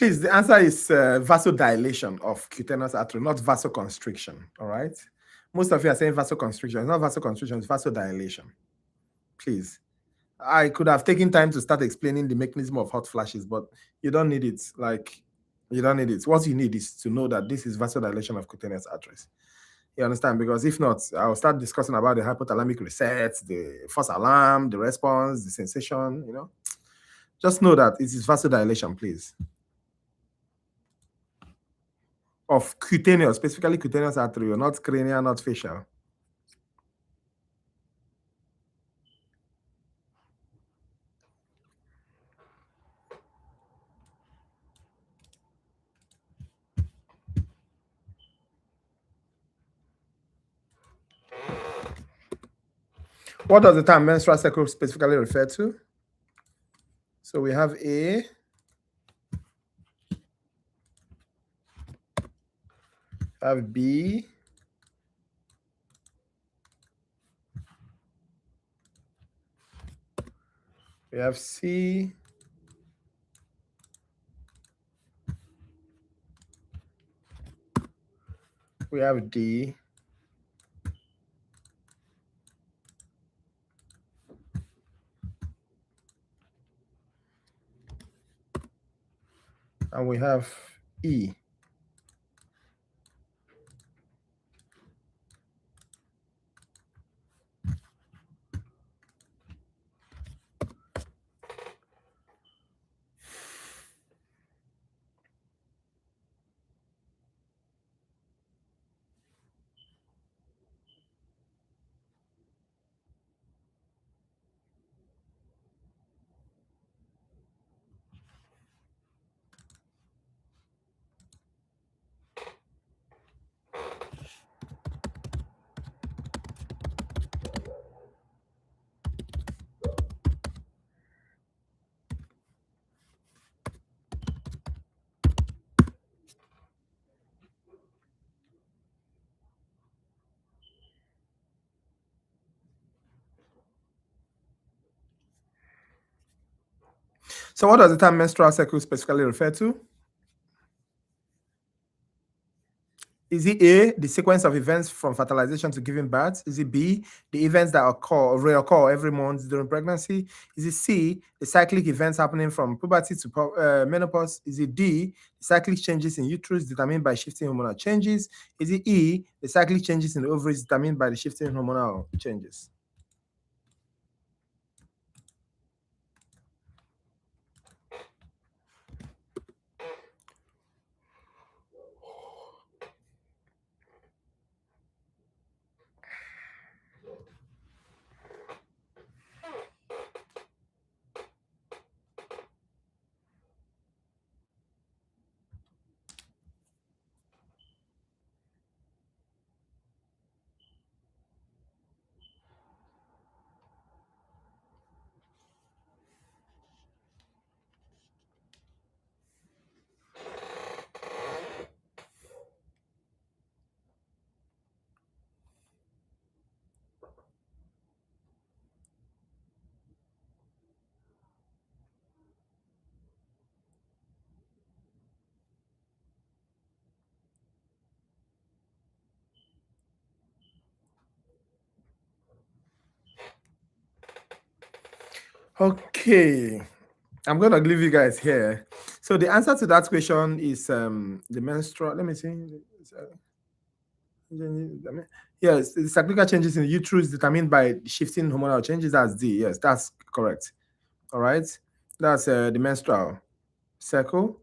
Please, the answer is vasodilation of cutaneous artery, not vasoconstriction. All right. Most of you are saying vasoconstriction. It's not vasoconstriction, it's vasodilation. Please. I could have taken time to start explaining the mechanism of hot flashes, but you don't need it. Like, you don't need it. What you need is to know that this is vasodilation of cutaneous arteries. You understand? Because if not, I'll start discussing about the hypothalamic reset, the false alarm, the response, the sensation, you know. Just know that it is vasodilation, please. Of cutaneous, specifically cutaneous artery, not cranial, not facial. What does the term menstrual cycle specifically refer to? So we have A, have B, we have C, we have D, and we have E. So what does the term menstrual cycle specifically refer to? Is it A, the sequence of events from fertilization to giving birth? Is it B, the events that reoccur every month during pregnancy? Is it C, the cyclic events happening from puberty to menopause? Is it D, the cyclic changes in uterus determined by shifting hormonal changes? Is it E, the cyclic changes in the ovaries determined by the shifting hormonal changes? Okay, I'm gonna leave you guys here. So the answer to that question is the menstrual. Let me see. Yes, the cyclical changes in the uterus determined by shifting hormonal changes. That's D. Yes, that's correct. All right, that's the menstrual cycle.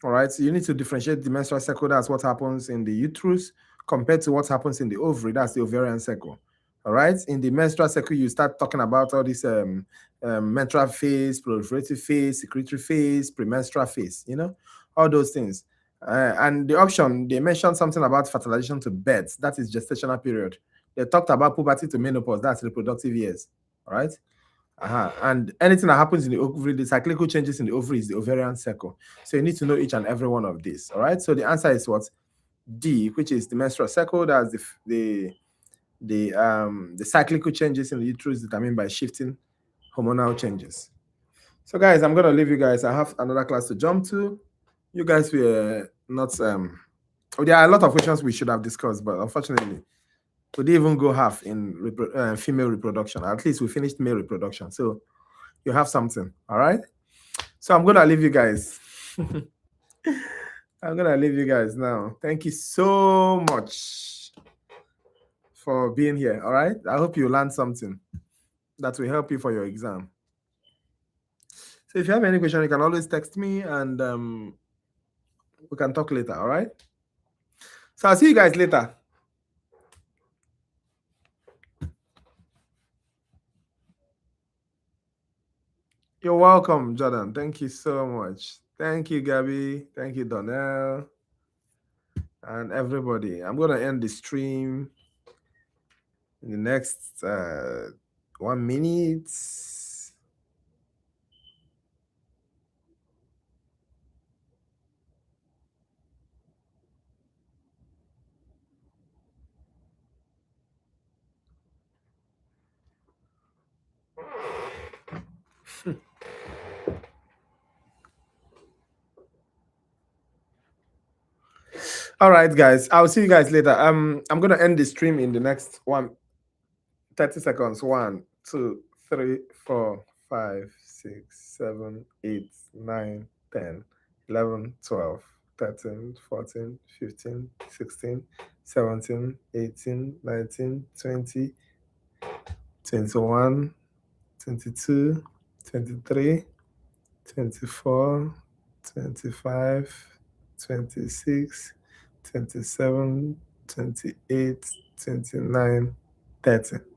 All right, so you need to differentiate the menstrual cycle. That's what happens in the uterus compared to what happens in the ovary. That's the ovarian cycle. All right, in the menstrual cycle, you start talking about all this menstrual phase, proliferative phase, secretory phase, premenstrual phase. You know, all those things. And the option, they mentioned something about fertilization to birth. That is gestational period. They talked about puberty to menopause. That's reproductive years. All right. And anything that happens in the ovary, the cyclical changes in the ovary is the ovarian cycle. So you need to know each and every one of these. All right. So the answer is what? D, which is the menstrual cycle. That's the cyclical changes in the uterus determined by shifting hormonal changes. So guys, I'm gonna leave you guys. I have another class to jump to. You guys were not there are a lot of questions we should have discussed, but unfortunately, we didn't even go half in female reproduction. At least we finished male reproduction. So you have something. All right. So I'm gonna leave you guys. I'm gonna leave you guys now. Thank you so much for being here. All right. I hope you learned something that will help you for your exam. So if you have any question, you can always text me and we can talk later. All right. So I'll see you guys later. You're welcome, Jordan. Thank you so much. Thank you, Gabby. Thank you, Donnell. And everybody. I'm going to end the stream in the next 1 minute. All right, guys. I'll see you guys later. I'm going to end the stream in the next 30 seconds. 1, 2, 3, 4, 5, 6, 7, 8, 9, 10, 11, 12, 13, 14, 15, 16, 17, 18, 19, 20, 21, 22, 23, 24, 25, 26, 27, 28, 29, 30.